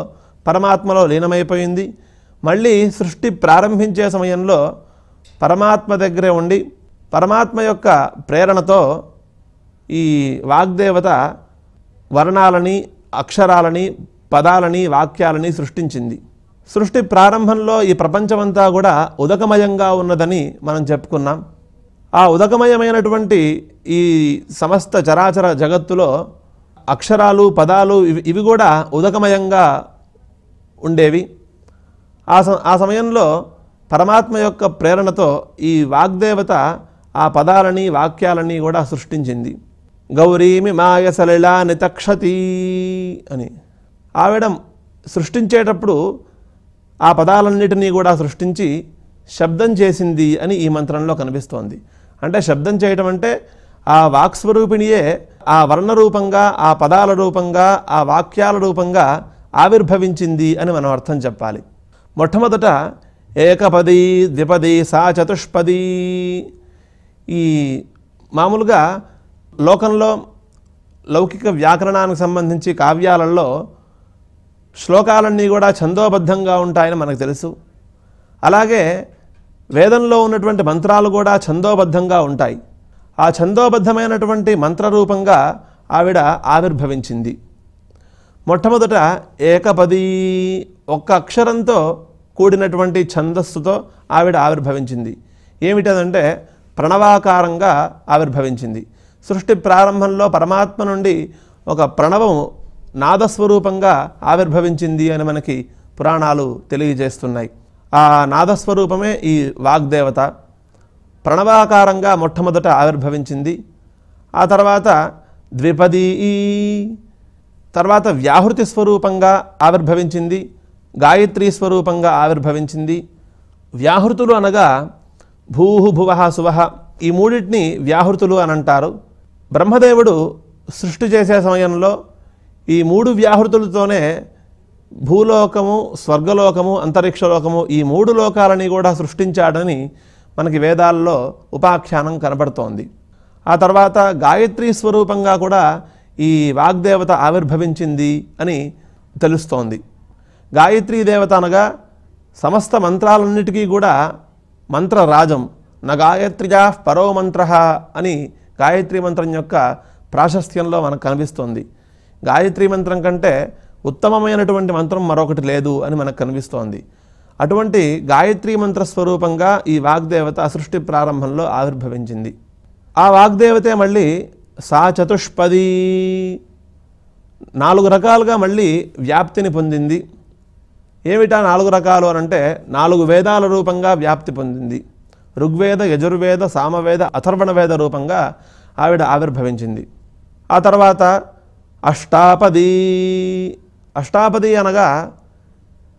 పరమాత్మలో లీనమైపోయింది. మళ్ళీ సృష్టి ప్రారంభించే సమయంలో పరమాత్మ దగ్గరే ఉండి పరమాత్మ యొక్క ప్రేరణతో ఈ వాగ్దేవత వర్ణాలని, అక్షరాలని, పదాలని, వాక్యాలని సృష్టించింది. సృష్టి ప్రారంభంలో ఈ ప్రపంచమంతా కూడా ఉదకమయంగా ఉన్నదని మనం చెప్పుకున్నాం. ఆ ఉదకమయమైనటువంటి ఈ సమస్త చరాచర జగత్తులో అక్షరాలు, పదాలు ఇవి కూడా ఉదకమయంగా ఉండేవి. ఆ సమయంలో పరమాత్మ యొక్క ప్రేరణతో ఈ వాగ్దేవత ఆ పదాలని, వాక్యాలని కూడా సృష్టించింది. గౌరీమి మాయసలిలాని తక్షతి అని ఆవిడ సృష్టించేటప్పుడు ఆ పదాలన్నిటినీ కూడా సృష్టించి శబ్దం చేసింది అని ఈ మంత్రంలో కనిపిస్తోంది. అంటే శబ్దం చేయటం అంటే ఆ వాక్స్వరూపిణియే ఆ వర్ణరూపంగా, ఆ పదాల రూపంగా, ఆ వాక్యాల రూపంగా ఆవిర్భవించింది అని మనం అర్థం చెప్పాలి. మొట్టమొదట ఏకపదీ ద్విపదీ సా చతుష్పదీ. ఈ మామూలుగా లోకంలో లౌకిక వ్యాకరణానికి సంబంధించి కావ్యాలలో శ్లోకాలన్నీ కూడా ఛందోబద్ధంగా ఉంటాయని మనకు తెలుసు. అలాగే వేదంలో ఉన్నటువంటి మంత్రాలు కూడా ఛందోబద్ధంగా ఉంటాయి. ఆ ఛందోబద్ధమైనటువంటి మంత్రరూపంగా ఆవిడ ఆవిర్భవించింది. మొట్టమొదట ఏకపదీ, ఒక్క అక్షరంతో కూడినటువంటి ఛందస్సుతో ఆవిడ ఆవిర్భవించింది. ఏమిటదంటే ప్రణవాకారంగా ఆవిర్భవించింది. సృష్టి ప్రారంభంలో పరమాత్మ నుండి ఒక ప్రణవం నాదస్వరూపంగా ఆవిర్భవించింది అని మనకి పురాణాలు తెలియజేస్తున్నాయి. ఆ నాదస్వరూపమే ఈ వాగ్దేవత. ప్రణవాకారంగా మొట్టమొదట ఆవిర్భవించింది. ఆ తర్వాత ద్విపదీ, తర్వాత వ్యాహృతి స్వరూపంగా ఆవిర్భవించింది, గాయత్రీ స్వరూపంగా ఆవిర్భవించింది. వ్యాహృతులు అనగా భూహు భువః సువః, ఈ మూడింటిని వ్యాహృతులు అని అంటారు. బ్రహ్మదేవుడు సృష్టి చేసే సమయంలో ఈ 3 వ్యాహృతులతోనే భూలోకము, స్వర్గలోకము, అంతరిక్షలోకము ఈ 3 లోకాలని కూడా సృష్టించాడని మనకి వేదాల్లో ఉపాఖ్యానం కనబడుతోంది. ఆ తర్వాత గాయత్రీ స్వరూపంగా కూడా ఈ వాగ్దేవత ఆవిర్భవించింది అని తెలుస్తోంది. గాయత్రీ దేవత అనగా సమస్త మంత్రాలన్నిటికీ కూడా మంత్రరాజం. న గాయత్ర్యా పరో మంత్ర అని గాయత్రీ మంత్రం యొక్క ప్రాశస్త్యంలో మనకు కనిపిస్తోంది. గాయత్రీ మంత్రం కంటే ఉత్తమమైనటువంటి మంత్రం మరొకటి లేదు అని మనకు కనిపిస్తోంది. అటువంటి గాయత్రీ మంత్ర స్వరూపంగా ఈ వాగ్దేవత సృష్టి ప్రారంభంలో ఆవిర్భవించింది. ఆ వాగ్దేవతే మళ్ళీ సా చతుష్పదీ 4 రకాలుగా మళ్ళీ వ్యాప్తిని పొందింది. ఏమిటా 4 రకాలు అనంటే 4 వేదాల రూపంగా వ్యాప్తి పొందింది. ఋగ్వేద, యజుర్వేద, సామవేద, అథర్వణ వేద రూపంగా ఆవిడ ఆవిర్భవించింది. ఆ తర్వాత అష్టాపది అనగా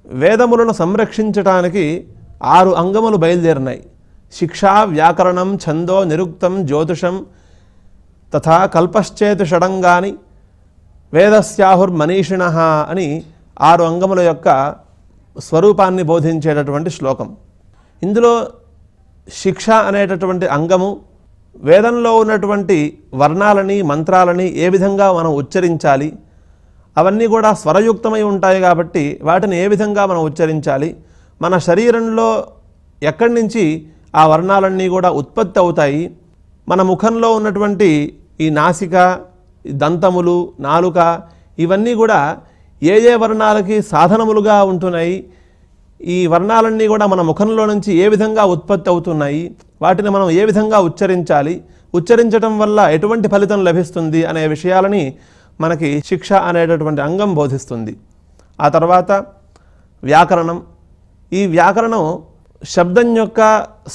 వేదములను సంరక్షించటానికి 6 అంగములు బయలుదేరినాయి. శిక్షా, వ్యాకరణం, ఛందో, నిరుక్తం, జ్యోతిషం తథా కల్పశ్చేతు షడంగాని వేదస్యాహుర్మనీషిణః అని 6 అంగముల యొక్క స్వరూపాన్ని బోధించేటటువంటి శ్లోకం. ఇందులో శిక్ష అనేటటువంటి అంగము వేదంలో ఉన్నటువంటి వర్ణాలని, మంత్రాలని ఏ విధంగా మనం ఉచ్చరించాలి, అవన్నీ కూడా స్వరయుక్తమై ఉంటాయి కాబట్టి వాటిని ఏ విధంగా మనం ఉచ్చరించాలి, మన శరీరంలో ఎక్కడి నుంచి ఆ వర్ణాలన్నీ కూడా ఉత్పత్తి అవుతాయి, మన ముఖంలో ఉన్నటువంటి ఈ నాసిక, దంతములు, నాలుక ఇవన్నీ కూడా ఏ ఏ వర్ణాలకి సాధనములుగా ఉంటున్నాయి, ఈ వర్ణాలన్నీ కూడా మన ముఖంలో నుంచి ఏ విధంగా ఉత్పత్తి అవుతున్నాయి, వాటిని మనం ఏ విధంగా ఉచ్చరించాలి, ఉచ్చరించడం వల్ల ఎటువంటి ఫలితం లభిస్తుంది అనే విషయాలని మనకి శిక్ష అనేటటువంటి అంగం బోధిస్తుంది. ఆ తర్వాత వ్యాకరణం. ఈ వ్యాకరణం శబ్దం యొక్క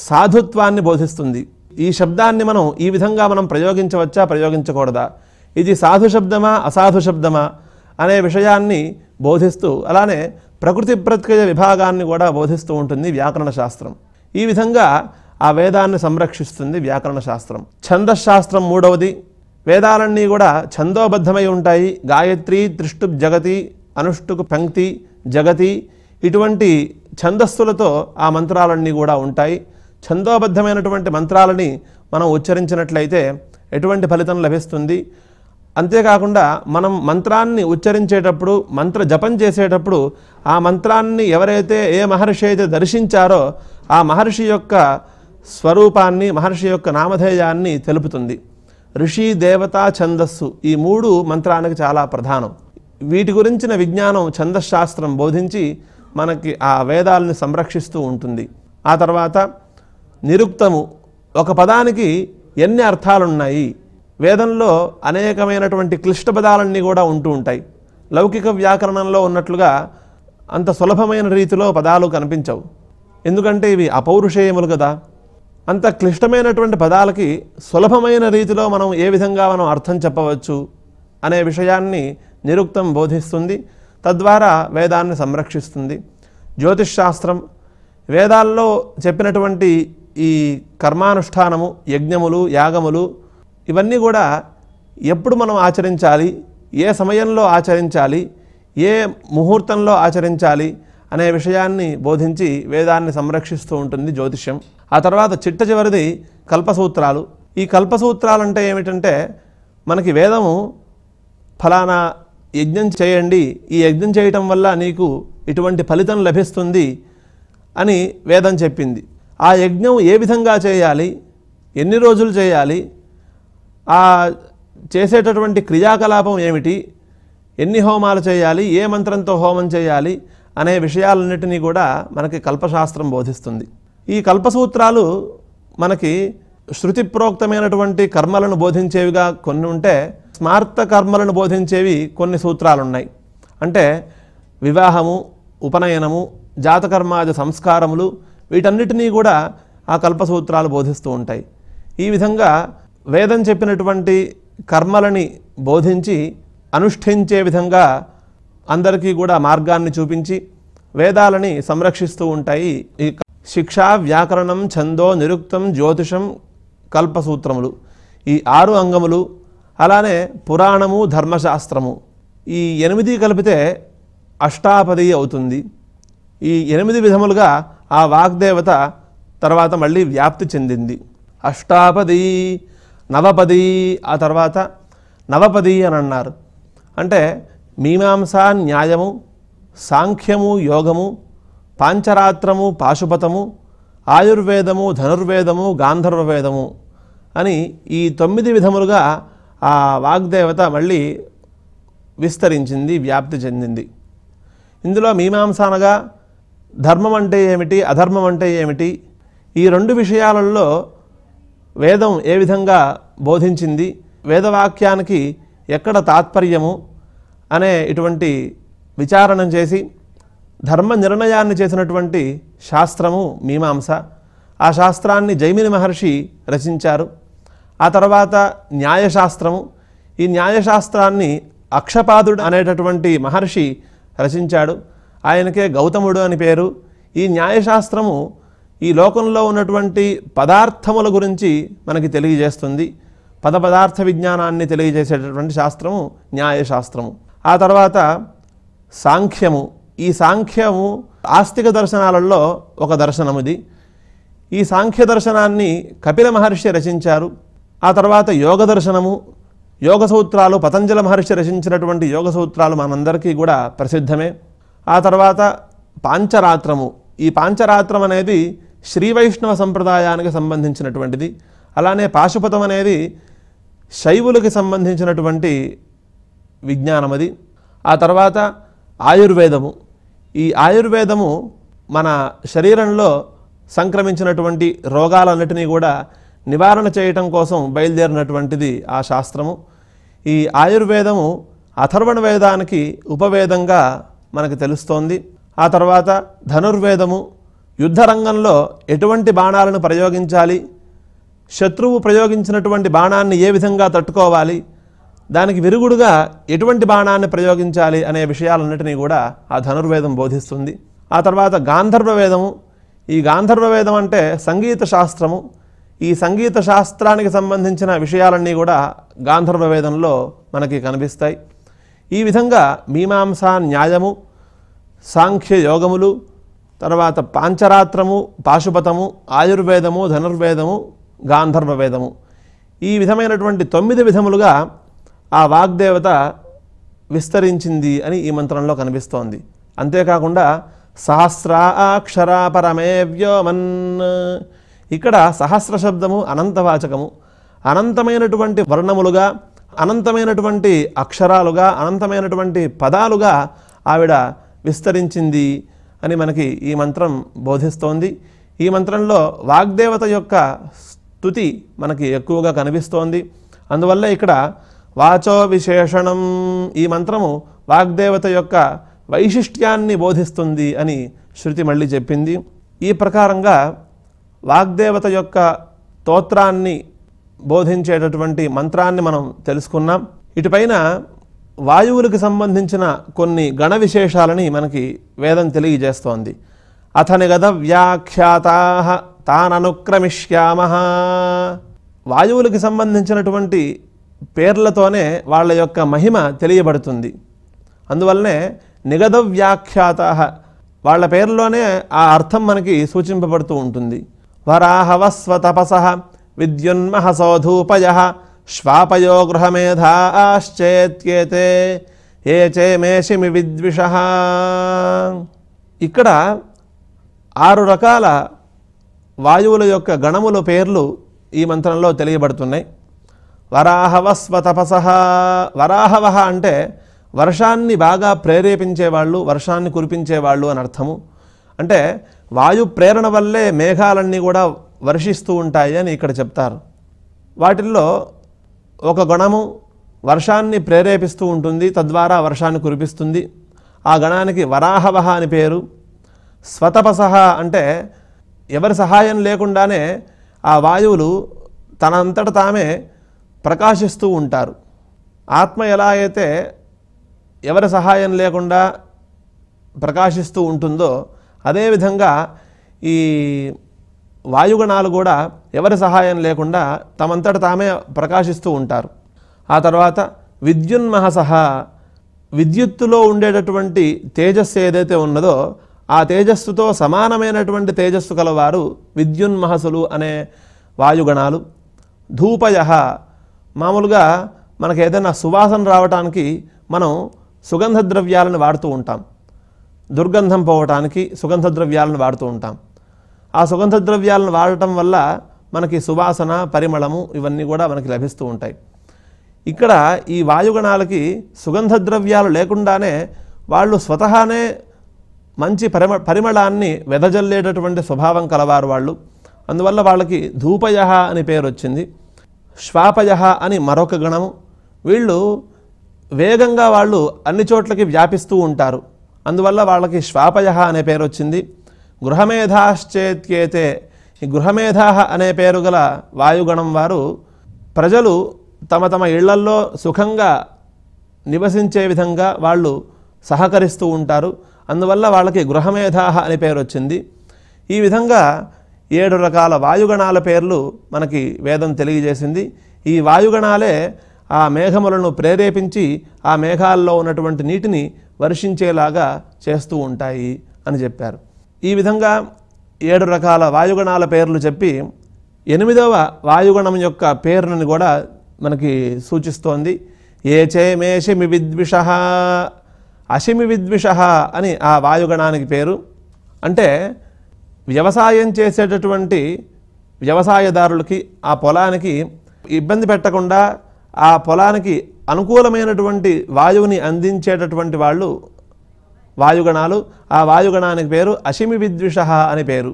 సాధుత్వాన్ని బోధిస్తుంది. ఈ శబ్దాన్ని మనం ఈ విధంగా మనం ప్రయోగించవచ్చా, ప్రయోగించకూడదా, ఇది సాధు శబ్దమా, అసాధు శబ్దమా అనే విషయాన్ని బోధిస్తూ అలానే ప్రకృతి ప్రత్యయ విభాగాన్ని కూడా బోధిస్తూ ఉంటుంది వ్యాకరణ శాస్త్రం. ఈ విధంగా ఆ వేదాన్ని సంరక్షిస్తుంది వ్యాకరణ శాస్త్రం. ఛందశాస్త్రం 3వది. వేదాలన్నీ కూడా ఛందోబద్ధమై ఉంటాయి. గాయత్రి, త్రిష్టుప్ జగతి, అనుష్టుకు పంక్తి, జగతి ఇటువంటి ఛందస్సులతో ఆ మంత్రాలన్నీ కూడా ఉంటాయి. ఛందోబద్ధమైనటువంటి మంత్రాలని మనం ఉచ్చరించినట్లయితే ఎటువంటి ఫలితం లభిస్తుంది. అంతేకాకుండా మనం మంత్రాన్ని ఉచ్చరించేటప్పుడు, మంత్ర జపం చేసేటప్పుడు ఆ మంత్రాన్ని ఎవరైతే ఏ మహర్షి అయితే దర్శించారో ఆ మహర్షి యొక్క స్వరూపాన్ని, మహర్షి యొక్క నామధేయాన్ని తెలుపుతుంది. ఋషి, దేవత, ఛందస్సు ఈ 3 మంత్రానికి చాలా ప్రధానం. వీటి గురించిన విజ్ఞానం ఛందశాస్త్రం బోధించి మనకి ఆ వేదాలని సంరక్షిస్తూ ఉంటుంది. ఆ తర్వాత నిరుక్తము. ఒక పదానికి ఎన్ని అర్థాలున్నాయి. వేదంలో అనేకమైనటువంటి క్లిష్ట పదాలన్నీ కూడా ఉంటూ ఉంటాయి. లౌకిక వ్యాకరణంలో ఉన్నట్లుగా అంత సులభమైన రీతిలో పదాలు కనిపించవు. ఎందుకంటే ఇవి అపౌరుషేయములు కదా. అంత క్లిష్టమైనటువంటి పదాలకి సులభమైన రీతిలో మనం ఏ విధంగా మనం అర్థం చెప్పవచ్చు అనే విషయాన్ని నిరుక్తం బోధిస్తుంది. తద్వారా వేదాన్ని సంరక్షిస్తుంది. జ్యోతిష్ శాస్త్రం. వేదాల్లో చెప్పినటువంటి ఈ కర్మానుష్ఠానము, యజ్ఞములు, యాగములు ఇవన్నీ కూడా ఎప్పుడు మనం ఆచరించాలి, ఏ సమయంలో ఆచరించాలి, ఏ ముహూర్తంలో ఆచరించాలి అనే విషయాన్ని బోధించి వేదాన్ని సంరక్షిస్తూ ఉంటుంది జ్యోతిష్యం. ఆ తర్వాత చిట్ట చివరిది కల్పసూత్రాలు. ఈ కల్పసూత్రాలు అంటే ఏమిటంటే మనకి వేదము ఫలానా యజ్ఞం చేయండి, ఈ యజ్ఞం చేయటం వల్ల నీకు ఇటువంటి ఫలితం లభిస్తుంది అని వేదం చెప్పింది. ఆ యజ్ఞం ఏ విధంగా చేయాలి, ఎన్ని రోజులు చేయాలి, ఆ చేసేటటువంటి క్రియాకలాపం ఏమిటి, ఎన్ని హోమాలు చేయాలి, ఏ మంత్రంతో హోమం చేయాలి అనే విషయాలన్నిటినీ కూడా మనకి కల్పశాస్త్రం బోధిస్తుంది. ఈ కల్పసూత్రాలు మనకి శృతి ప్రోక్తమైనటువంటి కర్మలను బోధించేవిగా కొన్ని ఉంటే, స్మార్త కర్మలను బోధించేవి కొన్ని సూత్రాలు ఉన్నాయి. అంటే వివాహము, ఉపనయనము, జాతకర్మాది సంస్కారములు వీటన్నిటినీ కూడా ఆ కల్పసూత్రాలు బోధిస్తూ ఉంటాయి. ఈ విధంగా వేదం చెప్పినటువంటి కర్మలని బోధించి అనుష్ఠించే విధంగా అందరికీ కూడా మార్గాన్ని చూపించి వేదాలని సంరక్షిస్తూ ఉంటాయి ఈ శిక్ష, వ్యాకరణం, ఛందో, నిరుక్తం, జ్యోతిషం, కల్పసూత్రములు ఈ 6 అంగములు. అలానే పురాణము, ధర్మశాస్త్రము ఈ 8 కలిపితే అష్టాపది అవుతుంది. ఈ 8 విధములుగా ఆ వాగ్దేవత తర్వాత మళ్ళీ వ్యాప్తి చెందింది. అష్టాపది, నవపది, ఆ తర్వాత నవపది అని అన్నారు. అంటే మీమాంస, న్యాయము, సాంఖ్యము, యోగము, పాంచరాత్రము, పాశుపతము, ఆయుర్వేదము, ధనుర్వేదము, గాంధర్వవేదము అని ఈ 9 విధములుగా ఆ వాగ్దేవత మళ్ళీ విస్తరించింది, వ్యాప్తి చెందింది. ఇందులో మీమాంస అనగా ధర్మం అంటే ఏమిటి, అధర్మం అంటే ఏమిటి, ఈ 2 విషయాలలో వేదం ఏ విధంగా బోధించింది, వేదవాక్యానికి ఎక్కడ తాత్పర్యము అనే ఇటువంటి విచారణ చేసి ధర్మ నిర్ణయాన్ని చేసినటువంటి శాస్త్రము మీమాంస. ఆ శాస్త్రాన్ని జైమిని మహర్షి రచించారు. ఆ తర్వాత న్యాయశాస్త్రము. ఈ న్యాయశాస్త్రాన్ని అక్షపాదుడు అనేటటువంటి మహర్షి రచించాడు. ఆయనకే గౌతముడు అని పేరు. ఈ న్యాయశాస్త్రము ఈ లోకంలో ఉన్నటువంటి పదార్థముల గురించి మనకి తెలియజేస్తుంది. పదార్థ విజ్ఞానాన్ని తెలియజేసేటటువంటి శాస్త్రము న్యాయశాస్త్రము. ఆ తర్వాత సాంఖ్యము. ఈ సాంఖ్యము ఆస్తిక దర్శనాలలో ఒక దర్శనం ఇది. ఈ సాంఖ్య దర్శనాన్ని కపిల మహర్షి రచించారు. ఆ తర్వాత యోగ దర్శనము, యోగ సూత్రాలు, పతంజల మహర్షి రచించినటువంటి యోగ సూత్రాలు మనందరికీ కూడా ప్రసిద్ధమే. ఆ తర్వాత పాంచరాత్రము. ఈ పాంచరాత్రం అనేది శ్రీ వైష్ణవ సంప్రదాయానికి సంబంధించినటువంటిది. అలానే పాశుపతం అనేది శైవులకి సంబంధించినటువంటి విజ్ఞానం అది. ఆ తర్వాత ఆయుర్వేదము. ఈ ఆయుర్వేదము మన శరీరంలో సంక్రమించినటువంటి రోగాలన్నిటినీ కూడా నివారణ చేయటం కోసం బయలుదేరినటువంటిది ఆ శాస్త్రము. ఈ ఆయుర్వేదము అథర్వణ వేదానికి ఉపవేదంగా మనకు తెలుస్తోంది. ఆ తర్వాత ధనుర్వేదము. యుద్ధరంగంలో ఎటువంటి బాణాలను ప్రయోగించాలి, శత్రువు ప్రయోగించినటువంటి బాణాన్ని ఏ విధంగా తట్టుకోవాలి, దానికి విరుగుడుగా ఎటువంటి బాణాన్ని ప్రయోగించాలి అనే విషయాలన్నిటినీ కూడా ఆ ధనుర్వేదం బోధిస్తుంది. ఆ తర్వాత గాంధర్వవేదము. ఈ గాంధర్వవేదం అంటే సంగీత శాస్త్రము. ఈ సంగీత శాస్త్రానికి సంబంధించిన విషయాలన్నీ కూడా గాంధర్వవేదంలో మనకి కనిపిస్తాయి. ఈ విధంగా మీమాంస, న్యాయము, సాంఖ్య యోగములు, తర్వాత పాంచరాత్రము, పాశుపతము, ఆయుర్వేదము, ధనుర్వేదము, గాంధర్వవేదము, ఈ విధమైనటువంటి 9 విధములుగా ఆ వాగ్దేవత విస్తరించింది అని ఈ మంత్రంలో కనిపిస్తోంది. అంతేకాకుండా సహస్రాక్షరా పరమే వ్యోమన్. ఇక్కడ సహస్ర శబ్దము అనంతవాచకము. అనంతమైనటువంటి వర్ణములుగా, అనంతమైనటువంటి అక్షరాలుగా, అనంతమైనటువంటి పదాలుగా ఆవిడ విస్తరించింది అని మనకి ఈ మంత్రం బోధిస్తోంది. ఈ మంత్రంలో వాగ్దేవత యొక్క స్తుతి మనకి ఎక్కువగా కనిపిస్తోంది. అందువల్ల ఇక్కడ వాచో విశేషణం, ఈ మంత్రము వాగ్దేవత యొక్క వైశిష్ట్యాన్ని బోధిస్తుంది అని శృతి మళ్ళీ చెప్పింది. ఈ ప్రకారంగా వాగ్దేవత యొక్క స్తోత్రాన్ని బోధించేటటువంటి మంత్రాన్ని మనం తెలుసుకున్నాం. ఇటుపైన వాయువులకు సంబంధించిన కొన్ని గణ విశేషాలని మనకి వేదం తెలియజేస్తోంది. అథ నిగద వ్యాఖ్యాతాః తాననుక్రమిష్యామః. వాయువులకు సంబంధించినటువంటి పేర్లతోనే వాళ్ళ యొక్క మహిమ తెలియబడుతుంది. అందువల్లనే నిగద వ్యాఖ్యాతాః, వాళ్ళ పేర్లోనే ఆ అర్థం మనకి సూచింపబడుతూ ఉంటుంది. వరాహవస్వతపసః విద్యున్మహసోధూపయః శ్వాపయో గృహమేధాశ్చేత్యేతే ఏ చేమేషిమి విద్విషః. ఇక్కడ 6 రకాల వాయువుల యొక్క గణముల పేర్లు ఈ మంత్రంలో తెలియబడుతున్నాయి. వరాహవస్వతపసః. వరాహవః అంటే వర్షాన్ని బాగా ప్రేరేపించేవాళ్ళు, వర్షాన్ని కురిపించేవాళ్ళు అని అర్థము. అంటే వాయు ప్రేరణ వల్లే మేఘాలన్నీ కూడా వర్షిస్తూ ఉంటాయి అని ఇక్కడ చెప్తారు. వాటిల్లో ఒక గణము వర్షాన్ని ప్రేరేపిస్తూ ఉంటుంది, తద్వారా వర్షాన్ని కురిపిస్తుంది. ఆ గణానికి వరాహవః అని పేరు. స్వతపసః అంటే ఎవరి సహాయం లేకుండానే ఆ వాయువులు తనంతట తామే ప్రకాశిస్తూ ఉంటారు. ఆత్మ ఎలా అయితే ఎవరి సహాయం లేకుండా ప్రకాశిస్తూ ఉంటుందో అదేవిధంగా ఈ వాయుగణాలు కూడా ఎవరి సహాయం లేకుండా తమంతట తామే ప్రకాశిస్తూ ఉంటారు. ఆ తర్వాత విద్యున్మహసః. విద్యుత్తులో ఉండేటటువంటి తేజస్సు ఏదైతే ఉన్నదో ఆ తేజస్సుతో సమానమైనటువంటి తేజస్సు కలవారు విద్యున్మహసులు అనే వాయుగణాలు. ధూపయ, మామూలుగా మనకు ఏదైనా సువాసన రావటానికి మనం సుగంధ ద్రవ్యాలను వాడుతూ ఉంటాం. దుర్గంధం పోవటానికి సుగంధ ద్రవ్యాలను వాడుతూ ఉంటాం. ఆ సుగంధ ద్రవ్యాలను వాడటం వల్ల మనకి సువాసన, పరిమళము ఇవన్నీ కూడా మనకి లభిస్తూ ఉంటాయి. ఇక్కడ ఈ వాయుగణాలకి సుగంధ ద్రవ్యాలు లేకుండానే వాళ్ళు స్వతహానే మంచి పరిమళాన్ని వెదజల్లేటటువంటి స్వభావం కలవారు వాళ్ళు. అందువల్ల వాళ్ళకి ధూపయ అని పేరు వచ్చింది. శ్వాపయ అని మరొక గణము. వీళ్ళు వేగంగా వాళ్ళు అన్ని చోట్లకి వ్యాపిస్తూ ఉంటారు. అందువల్ల వాళ్ళకి శ్వాపయ అనే పేరు వచ్చింది. గృహమేధాశ్చేత్యేతే, ఈ గృహమేధా అనే పేరు గల వాయుగణం వారు ప్రజలు తమ తమ ఇళ్లల్లో సుఖంగా నివసించే విధంగా వాళ్ళు సహకరిస్తూ ఉంటారు. అందువల్ల వాళ్ళకి గృహమేధా అని పేరు వచ్చింది. ఈ విధంగా 7 రకాల వాయుగణాల పేర్లు మనకి వేదం తెలియజేసింది. ఈ వాయుగణాలే ఆ మేఘములను ప్రేరేపించి ఆ మేఘాల్లో ఉన్నటువంటి నీటిని వర్షించేలాగా చేస్తూ ఉంటాయి అని చెప్పారు. ఈ విధంగా 7 రకాల వాయుగణాల పేర్లు చెప్పి 8వ వాయుగణం యొక్క పేరుని కూడా మనకి సూచిస్తోంది. ఏ చేమేషమి విద్విషః, అశిమి విద్విషః అని ఆ వాయుగణానికి పేరు. అంటే వ్యవసాయం చేసేటటువంటి వ్యవసాయదారులకి ఆ పొలానికి ఇబ్బంది పెట్టకుండా ఆ పొలానికి అనుకూలమైనటువంటి వాయువుని అందించేటటువంటి వాళ్ళు వాయుగణాలు. ఆ వాయుగణానికి పేరు అశిమి విద్విషః అని పేరు.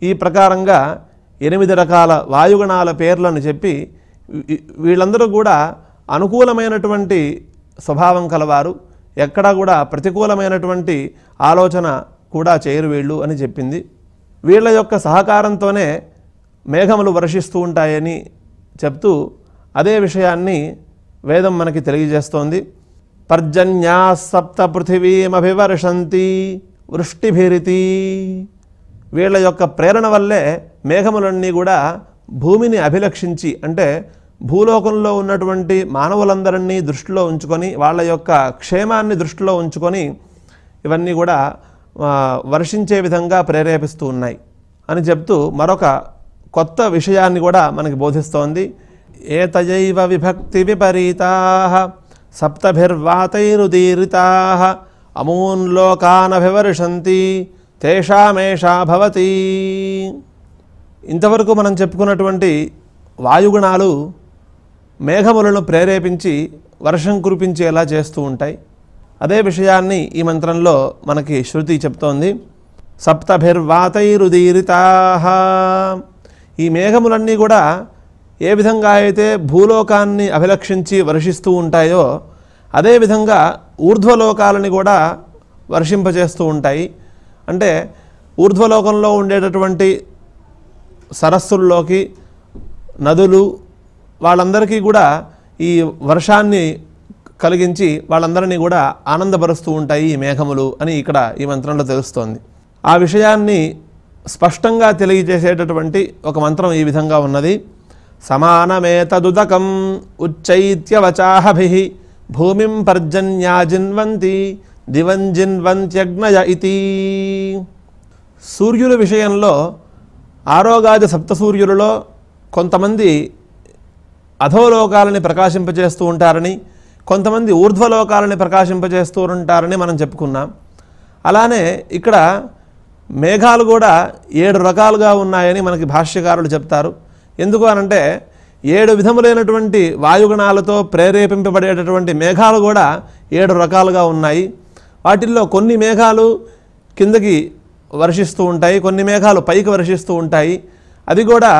ఈ ప్రకారంగా 8 రకాల వాయుగణాల పేర్లను చెప్పి వీళ్ళందరూ కూడా అనుకూలమైనటువంటి స్వభావం కలవారు, ఎక్కడా కూడా ప్రతికూలమైనటువంటి ఆలోచన కూడా చేయరు వీళ్ళు అని చెప్పింది. వీళ్ళ యొక్క సహకారంతోనే మేఘములు వర్షిస్తూ ఉంటాయని చెప్తూ అదే విషయాన్ని వేదం మనకి తెలియజేస్తోంది. పర్జన్యా సప్త పృథివీమభివర్షంతి వృష్టిభిరితి. వీళ్ళ యొక్క ప్రేరణ వల్లే మేఘములన్నీ కూడా భూమిని అభిలక్షించి, అంటే భూలోకంలో ఉన్నటువంటి మానవులందరినీ దృష్టిలో ఉంచుకొని వాళ్ళ యొక్క క్షేమాన్ని దృష్టిలో ఉంచుకొని ఇవన్నీ కూడా వర్షించే విధంగా ప్రేరేపిస్తూ ఉన్నాయి అని చెప్తూ మరొక కొత్త విషయాన్ని కూడా మనకి బోధిస్తోంది. ఏతయైవ విభక్తి విపరీతాః సప్తభిర్వాతైరుదీరితాః అమూన్ లోకానభివర్షంతి తేషామేషా భవతి. ఇంతవరకు మనం చెప్పుకున్నటువంటి వాయుగుణాలు మేఘములను ప్రేరేపించి వర్షం కురిపించేలా చేస్తూ ఉంటాయి. అదే విషయాన్ని ఈ మంత్రంలో మనకి శృతి చెప్తోంది. సప్తభిర్వాతైరుదీరితాః. ఈ మేఘములన్నీ కూడా ఏ విధంగా అయితే భూలోకాన్ని అభిలక్షించి వర్షిస్తూ ఉంటాయో అదేవిధంగా ఊర్ధ్వలోకాలని కూడా వర్షింపజేస్తూ ఉంటాయి. అంటే ఊర్ధ్వలోకంలో ఉండేటటువంటి సరస్సుల్లోకి, నదులు, వాళ్ళందరికీ కూడా ఈ వర్షాన్ని కలిగించి వాళ్ళందరినీ కూడా ఆనందపరుస్తూ ఉంటాయి ఈ మేఘములు అని ఇక్కడ ఈ మంత్రంలో తెలుస్తోంది. ఆ విషయాన్ని స్పష్టంగా తెలియజేసేటటువంటి ఒక మంత్రం ఈ విధంగా ఉన్నది. సమానమేతదుదకం ఉచ్చైత్యవచాహభిః భూమిం పర్జన్యాజిన్వంతి దివంజిన్వంత్యగ్నయ ఇతి. సూర్యుల విషయంలో ఆరోగాది సప్తసూర్యులలో కొంతమంది అధోలోకాలని ప్రకాశింపజేస్తూ ఉంటారని, కొంతమంది ఊర్ధ్వలోకాలని ప్రకాశింపజేస్తూ ఉంటారని మనం చెప్పుకున్నాం. అలానే ఇక్కడ మేఘాలు కూడా 7 రకాలుగా ఉన్నాయని మనకి భాష్యకారులు చెప్తారు. ఎందుకు అనంటే 7 విధములైనటువంటి వాయుగుణాలతో ప్రేరేపింపబడేటటువంటి మేఘాలు కూడా 7 రకాలుగా ఉన్నాయి. వాటిల్లో కొన్ని మేఘాలు కిందకి వర్షిస్తూ ఉంటాయి, కొన్ని మేఘాలు పైకి వర్షిస్తూ ఉంటాయి. అది కూడా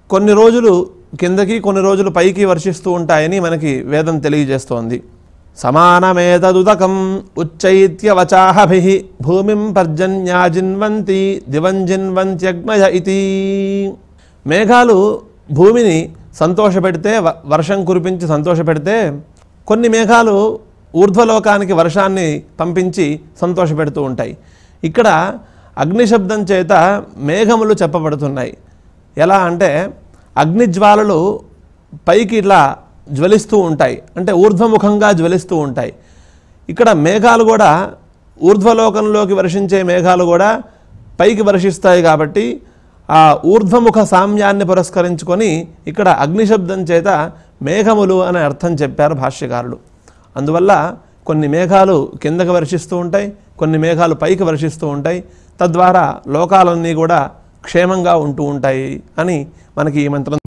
కొన్ని రోజులు కిందకి, కొన్ని రోజులు పైకి వర్షిస్తూ ఉంటాయని మనకి వేదం తెలియజేస్తోంది. సమానమేతదుదకం ఉచ్చైత్యవచాహభిః భూమిం పర్జన్యాజిన్వంతి దివంజిన్వంత్యగ్నయ ఇతి. మేఘాలు భూమిని సంతోషపెడితే, వర్షం కురిపించి సంతోషపెడితే, కొన్ని మేఘాలు ఊర్ధ్వలోకానికి వర్షాన్ని పంపించి సంతోషపెడుతూ ఉంటాయి. ఇక్కడ అగ్నిశబ్దం చేత మేఘములు చెప్పబడుతున్నాయి. ఎలా అంటే అగ్నిజ్వాలలు పైకి ఇట్లా జ్వలిస్తూ ఉంటాయి, అంటే ఊర్ధ్వముఖంగా జ్వలిస్తూ ఉంటాయి. ఇక్కడ మేఘాలు కూడా ఊర్ధ్వలోకంలోకి వర్షించే మేఘాలు కూడా పైకి వర్షిస్తాయి కాబట్టి ఆ ఊర్ధ్వముఖ సామ్యాన్ని పురస్కరించుకొని ఇక్కడ అగ్నిశబ్దం చేత మేఘములు అనే అర్థం చెప్పారు భాష్యకారులు. అందువల్ల కొన్ని మేఘాలు కిందకి వర్షిస్తూ ఉంటాయి, కొన్ని మేఘాలు పైకి వర్షిస్తూ ఉంటాయి. తద్వారా లోకాలన్నీ కూడా క్షేమంగా ఉంటూ ఉంటాయి అని మనకి ఈ మంత్రం